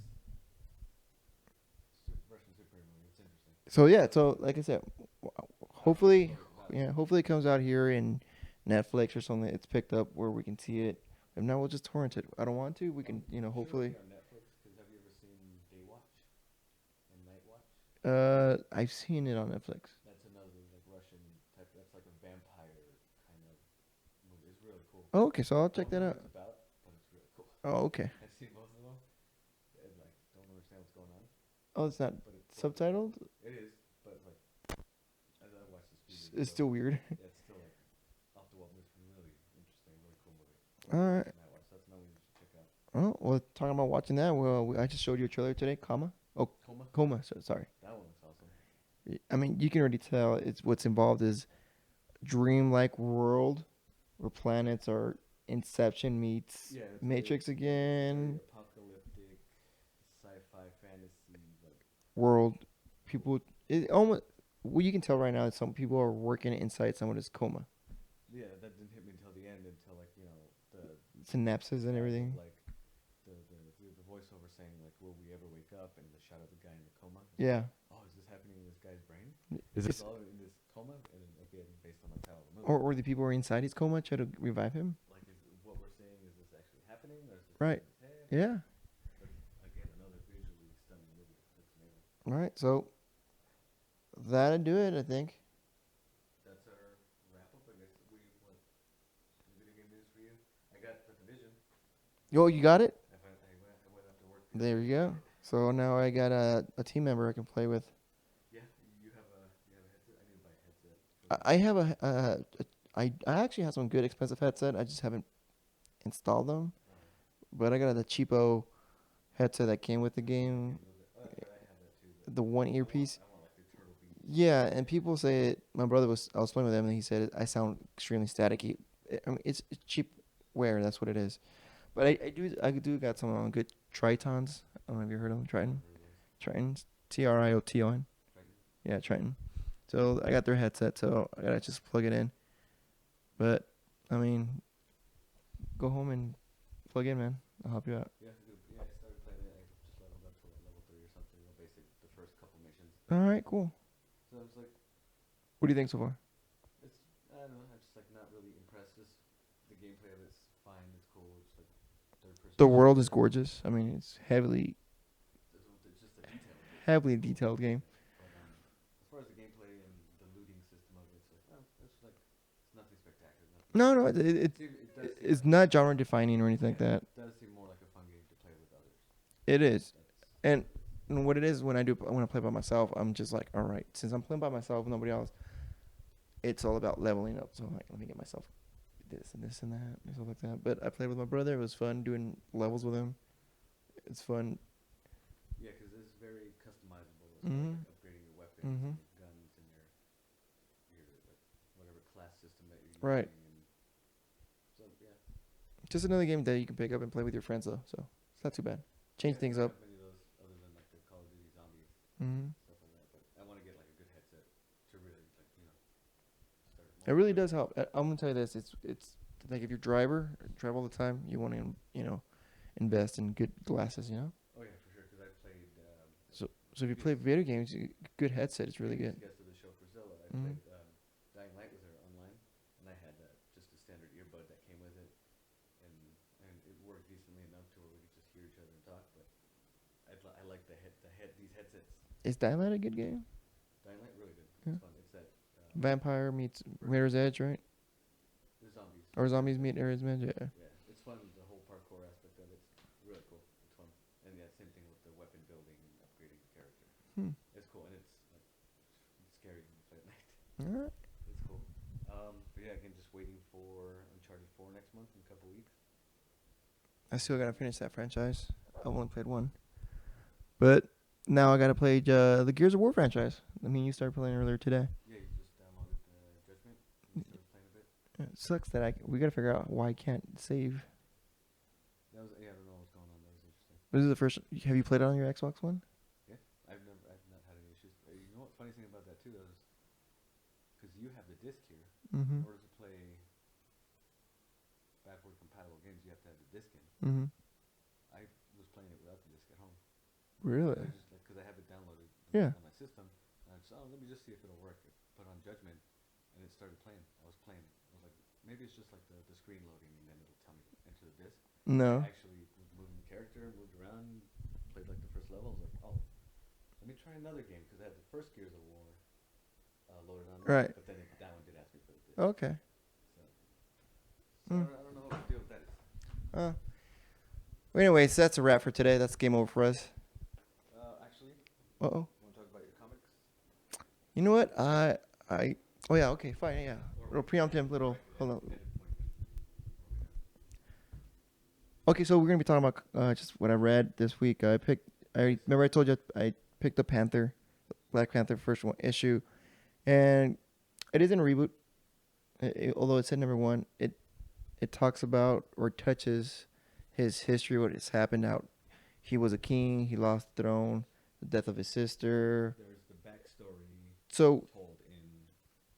Russian superhero movie. It's interesting. So yeah. So like I said, hopefully it comes out here in Netflix or something. It's picked up where we can see it. If not, we'll just torrent it. I don't want to. We can, hopefully. On Netflix, because have you ever seen Daywatch and Nightwatch? I've seen it on Netflix. That's another like Russian type. That's like a vampire kind of movie. It's really cool. Oh, okay. So I'll check Don't that know out. what it's about, but it's really cool. Oh, okay. I've seen both of them. And like, don't understand what's going on, Oh, it's not but it's subtitled. It is, but like, as I watch this movie, It's still weird. yeah, it's still like off the wall. It's really interesting, really cool movie. All right. Nightwatch. That's another one you should check out. Oh, well, talking about watching that. Well, I just showed you a trailer today. Coma. Coma. Sorry. That one looks awesome. I mean, you can already tell it's what's involved is dreamlike world where planets are Inception meets Yeah, it's Matrix very again. apocalyptic, sci-fi, fantasy, like World people. It almost. What you can tell right now is some people are working inside someone's coma. yeah, that didn't hit me until the end. Until like the Synapses and everything. like the voiceover saying like, "Will we ever wake up?" And the shot of the guy in the coma. Yeah. Oh, is this happening in this guy's brain? Is Is this this all in this coma? And then, again, based on the title of the movie. or the people who are inside his coma try to revive him? Like, is what we're saying, is this actually happening? Or is this Right. in his head? Yeah. But again, another visually stunning movie. Looks amazing. All right. So that'll do it, I think. That's our wrap up. I guess any video game news for you? I got The Division. Oh, you got it? I There you go. So now I got a team member I can play with. Yeah, you have a headset. I need to buy a headset. For I have I actually have some good expensive headset. I just haven't installed them. But I got the cheapo headset that came with the game, I have that too. But the one earpiece. I want like the turtle beam. Yeah, and people say it. My brother was. I was playing with him, and he said I sound extremely staticky. I mean, it's cheap wear. That's what it is. But I do got some good Tritons. I don't know if you heard of them. Triton. Tritons. Trioton. Yeah, Triton. So I got their headset. So I gotta just plug it in. But I mean, go home and plug in, man. I'll help you out. Yeah, yeah. I started playing it. I just leveled up to like level 3 or something. You know, basic. The first couple missions. All right, cool. So it's like What do you think so far? it's. I don't know. I'm just like not really impressed. Just the gameplay of it's fine. It's cool. It's like third person. The world is gorgeous. I mean, it's heavily It's just the detail of it. heavily detailed game. But as far as the gameplay and the looting system of it, it's like, oh, it's like it's nothing spectacular. Nothing. No, It does seem it's like, not genre defining or anything like that. It does seem more like a fun game to play with others. It is, That's, and what it is when I play by myself, I'm just like, all right, since I'm playing by myself, nobody else. It's all about leveling up. So I'm like, let me get myself this and this and that and stuff like that. But I played with my brother. It was fun doing levels with him. It's fun. yeah, because it's very customizable as far as Mhm. like upgrading your weapons, Mhm. and your guns, and your like whatever class system that you're using. Right. And so yeah. Just another game that you can pick up and play with your friends though. So it's not too bad. Change Yeah, things I don't up. have many of those other than like the Call of Duty zombies Mhm. stuff like that. But I want to get like a good headset to really like start. It really does help. I'm gonna tell you this. It's like if you're drive all the time, you want to invest in good glasses. Oh yeah, for sure. Because I played. So if you play video games, good headset is really previous good. guest of the show, Priscilla. I Mhm. played Dying Light with her online, and I had just a standard earbud that came with it, and it worked decently enough to where we could just hear each other and talk. But I like these headsets. Is Dying Light a good game? Dying Light really good. Yeah. It's fun. It's that Vampire meets Mirror's Edge, right? the zombies. Or zombies meet Mirror's Edge. Yeah. Yeah, it's fun. The whole parkour aspect of it's really cool. It's fun, and yeah, same thing with the weapon building and upgrading the character. Hmm. It's cool, and it's like it's scary when you play at night. All right. It's cool. But yeah, again, just waiting for Uncharted 4 next month in a couple weeks. I still gotta finish that franchise. I've only played one, but now I gotta play the Gears of War franchise. I mean, you started playing earlier today. Yeah, you just downloaded Judgment and started playing a bit. It sucks that we gotta figure out why I can't save. That was I don't know what's going on. That was interesting. This is the first. Have you played it on your Xbox One? Yeah, I've not had any issues. You know what? Funny thing about that too is because you have the disc here. Mm-hmm. In order to play backward compatible games, you have to have the disc in. Mm-hmm. I was playing it without the disc at home. Really? I just because I have it downloaded Yeah. on my system. And I just let me just see if it'll work. I put on Judgment, and it started playing. I was playing. I was like, maybe it's just like the screen loading, and then it'll tell me to enter the disc. No. I actually was moving the character, moved around, played like the first level. I was like, oh, let me try another game because I had the first Gears of War loaded on. Right. But then that one did ask me for the disc. Okay. So Mm. I don't know what to deal with that is. Well, anyways, that's a wrap for today. That's game over for us. Actually, Uh-oh. want to talk about your comics? You know what? Oh yeah. Okay. Fine. Yeah. Little preemptive. Hold on. Okay, so we're gonna be talking about just what I read this week. I remember I told you I picked up Black Panther first one issue, and it isn't a reboot. Although it said number one, it talks about or touches his history, what has happened. Out, he was a king, he lost the throne, the death of his sister. There's the backstory So told in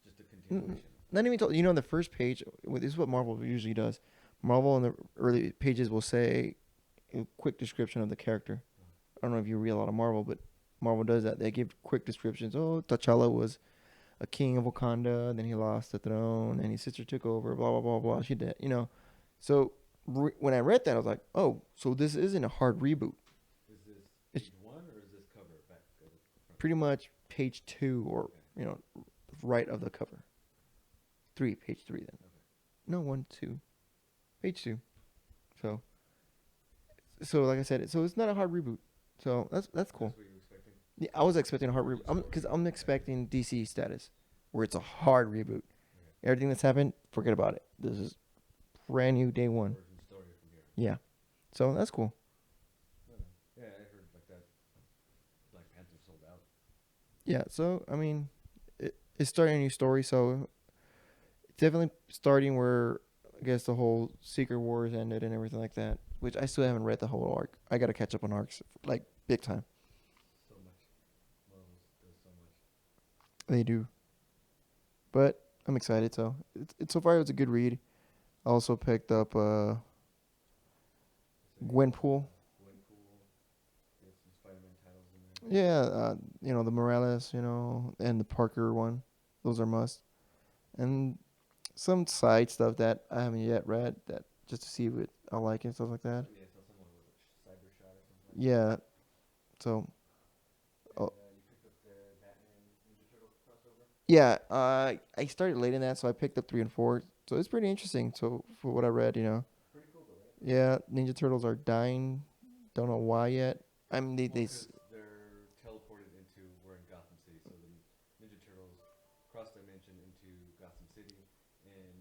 just a continuation. not even told. On the first page, this is what Marvel usually does. Marvel in the early pages will say a quick description of the character. I don't know if you read a lot of Marvel, but Marvel does that. They give quick descriptions. Oh, T'Challa was a king of Wakanda, then he lost the throne, and his sister took over. Blah blah blah blah. She did, So when I read that, I was like, oh, so this isn't a hard reboot. Is this It's- page one or is this cover back? Front? Pretty much page 2 or right of the cover. Page 3 then. Okay. No, 1, 2. Page 2. So So like I said, so it's not a hard reboot. So that's cool. That's what you were expecting. Yeah, I was expecting a hard Origin reboot because story. I'm expecting DC status, where it's a hard reboot. Okay. Everything that's happened, forget about it. This is brand new day one. Origin story from here. Yeah, so that's cool. Okay. Yeah, I heard like that. Black Panther sold out. Yeah, so I mean, it's starting a new story. So definitely starting where I guess the whole Secret Wars ended and everything like that. Which I still haven't read the whole arc. I gotta catch up on arcs like big time. So much. Marvel does so much. They do, but I'm excited. So it's so far it was a good read. I also picked up Gwenpool. Gwenpool. Get some Spider-Man titles in there. Yeah, the Morales, and the Parker one. Those are must. And some side stuff that I haven't yet read that just to see if I like it and stuff like that. Yeah, so someone was a cyber shot or something. Yeah. So, And oh, you picked up the Batman Ninja Turtle crossover. yeah, I started late in that, so I picked up 3 and 4. So it's pretty interesting. So for what I read, Pretty cool though, right? yeah, Ninja Turtles are dying. Don't know why yet. I mean, Well, because they're teleported into, we're in Gotham City, so the Ninja Turtles cross dimension into Gotham City, and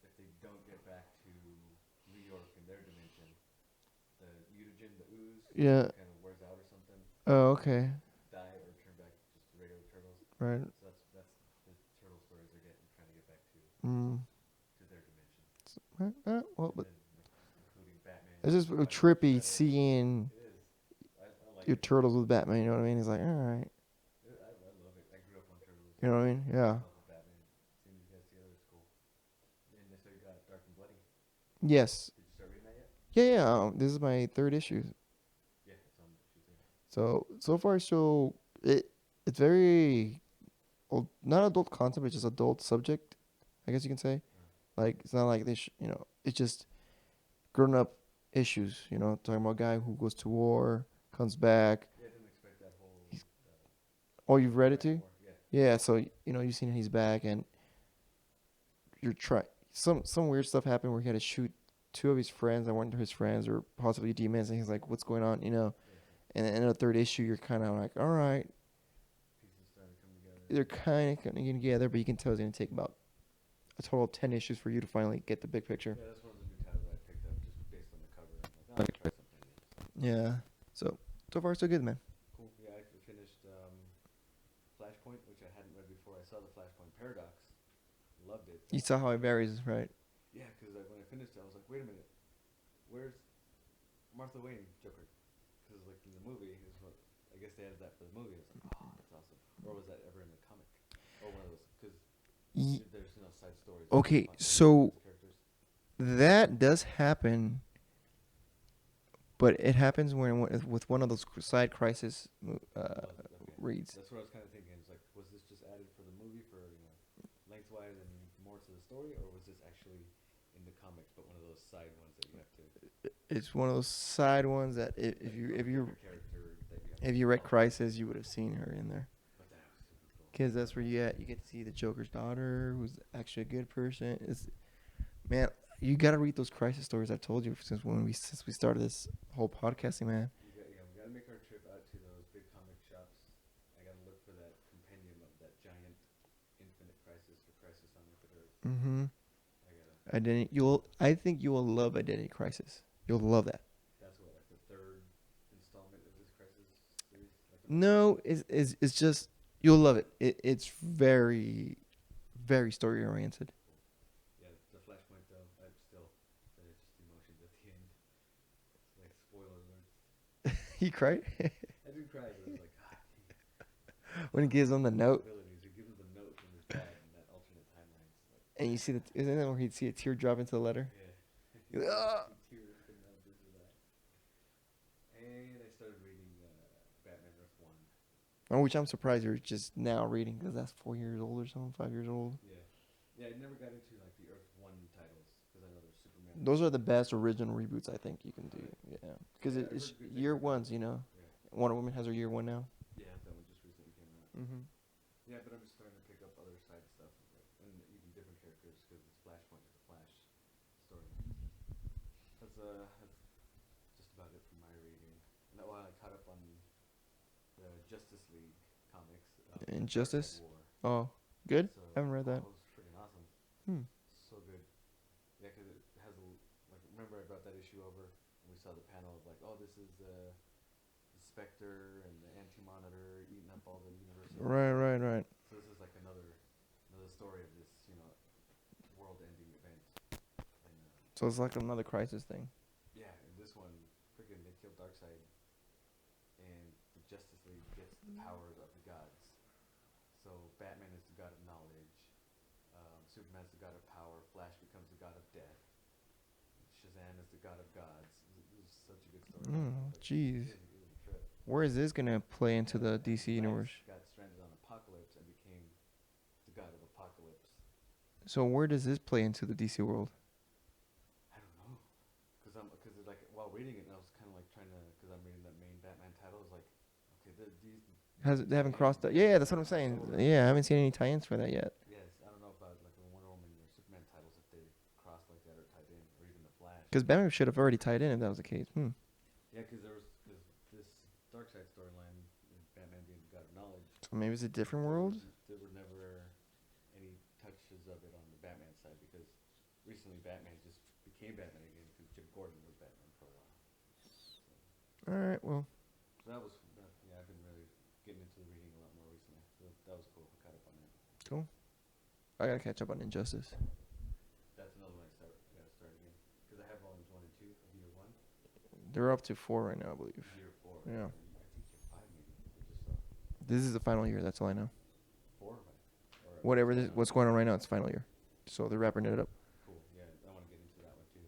if they don't get back to New York in their dimension, the mutagen, the ooze, yeah. kind of wears out or something, Oh, okay. die or turn back just to regular turtles. Right. So that's the turtle stories they're getting, trying to get back Mm. to their dimension. Well, And but then including Batman. it's just Spider-Man trippy Shadow. seeing It is. I like your it. turtles with Batman. You know what I mean? It's like, all right. I love it. I grew up on Turtles. You know what I mean? Yeah. Love the Batman. Seeing these guys together is cool. And so you got Dark and Bloody. Yes. Did you start reading that yet? Yeah, yeah. This is my 3rd issue. Yeah, it's on Tuesday. So far, so it's very not adult concept, it's just adult subject, I guess you can say. Like it's not like this, it's just grown up issues. Talking about a guy who goes to war, comes back. Yeah, I didn't expect that whole. Oh, you've read it too? War. Yeah. Yeah. So you've seen he's back, and you're trying. Some weird stuff happened where he had to shoot 2 of his friends that weren't his friends or possibly demons, and he's like, "What's going on?" Yeah. And in the 3rd issue, you're kind of like, "All right." Pieces started coming together. They're kind of getting together, but you can tell it's gonna take about a total of 10 issues for you to finally get the big picture. Yeah, that's one of the new titles I picked up just based on the cover. I'm like, oh, I'll try something new. Yeah. So far so good, man. Cool. Yeah, I finished Flashpoint, which I hadn't read before. I saw the Flashpoint Paradox. Loved it. You saw how it varies, right? Yeah, because when I finished it, I was like, wait a minute. Where's Martha Wayne Joker? Because like in the movie, I guess they added that for the movie. I was like, oh, that's awesome. Or was that ever in the comic? Or one of those? Because there's side stories. Okay, about so these characters. that does happen, but it happens with one of those side crisis Okay. reads. That's what I was kind of thinking. It's like, was this just added for the movie for lengthwise and more to the story, or was this actually in the comics, but one of those side ones that you have to? It's one of those side ones that if you read Crisis, you would have seen her in there. But that was super cool. Because that's where you get to see the Joker's daughter, who's actually a good person. Man, you gotta read those Crisis stories I've told you since we started this whole podcasting, man. We gotta make our trip out to those big comic shops. I gotta look for that compendium of that giant Infinite Crisis or Crisis on Infinite Earth. Mm-hmm. I I think you will love Identity Crisis. You'll love that. That's what, like the 3rd installment of this Crisis series. No, it's just you'll love it. It's very, very story oriented. Yeah, the Flashpoint though, I'm still just emotions at the end. It's like spoiler alert. He cried I did cry, but it was like, when he gives him the note, He gives him the note from his dad in that alternate timeline. Like, and you see isn't that where he'd see a tear drop into the letter? yeah. He's like, "Ah." Tears coming out of his eye. And I started reading Batman Earth 1. Oh, which I'm surprised you're just now reading because that's 4 years old or something, 5 years old. Yeah. Yeah, I never got into like the Earth 1 titles because I know there's Superman. Those are the best original reboots I think you can do. Yeah, because Yeah, I've it's heard good year things about ones. Yeah. Wonder Woman has her year 1 now. Yeah, that one just recently came out. Mm-hmm. Yeah, but I'm just starting to pick up other side stuff and even different characters because it's Flashpoint is a Flash story. That's just I caught up on the Justice League comics. Injustice? War. Oh, good? So, I haven't read that. It was freaking awesome. Hmm. So good. Yeah, because it has remember I brought that issue over and we saw the panel of like, oh, this is the Spectre and the Anti-Monitor eating up all the universes. Right. So this is like another story of this, world-ending event. And, So it's like another Crisis thing. yeah, and this one, freaking, they killed Darkseid, and the Justice League gets the powers of the gods. So Batman is the god of knowledge, Superman's the god of power, Flash becomes the god of death, Shazam is the god of gods. It was such a good story. Jeez. It was a trip. Where is this gonna play into the DC universe? Got stranded on Apocalypse and became the god of Apocalypse. So where does this play into the DC world? I don't know, because like while reading it, I was kind of like trying to, because I'm reading the main Batman title, I was like, okay, They haven't crossed that? Yeah, that's what I'm saying. Yeah, I haven't seen any tie-ins for that yet. Yes, I don't know about like the Wonder Woman or Superman titles if they crossed like that or tied in, or even the Flash. Because Batman should have already tied in if that was the case. Yeah, because this Darkseid storyline, Batman being the god of knowledge. So maybe it's a different world? There were never any touches of it on the Batman side because recently Batman just became Batman again because Jim Gordon was Batman for a while. So, All right, well. so that was, yeah, I've been really getting into the reading a lot more recently. So that was cool. I caught up on that. Cool. I gotta catch up on Injustice. That's another one I gotta start again because I have volumes 1 and 2 of year 1. They're up to 4 right now, I believe. Year 4. Yeah. I think year 5 maybe. I just saw This is the final year. That's all I know. 4. Whatever. What's going on right now? It's final year. So they're wrapping it up. Cool. Yeah, I want to get into that one too.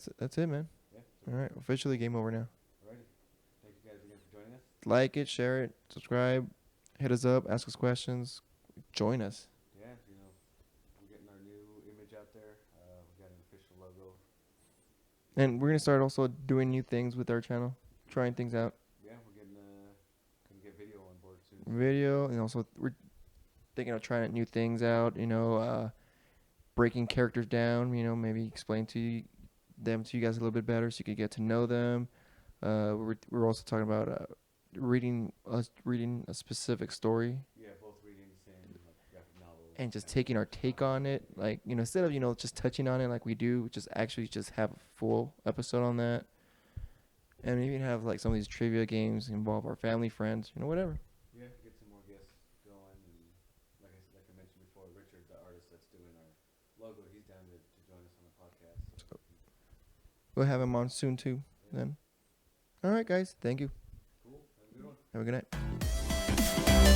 So. That's it, man. Yeah. All right. Officially game over now. Alrighty. Thank you guys again for joining us. Like it, share it, subscribe, hit us up, ask us questions, join us. Yeah, we're getting our new image out there. We got an official logo. And we're gonna start also doing new things with our channel, trying things out. Yeah, we're gonna get video on board soon. Video, and also we're thinking of trying new things out. Breaking characters down. Maybe explain them to you guys a little bit better, so you could get to know them. We're also talking about reading a specific story. Yeah, both reading the same graphic novel. And just taking our take on it, like instead of just touching on it like we do, just actually just have a full episode on that, and even have like some of these trivia games involve our family, friends, whatever. Yeah, get some more guests going, and like I mentioned before, Richard, the artist that's doing our logo, he's down to join us on the podcast. So. We'll have him on soon too. Yeah. Then, all right, guys, thank you. Cool. Have a good one. Have a good night.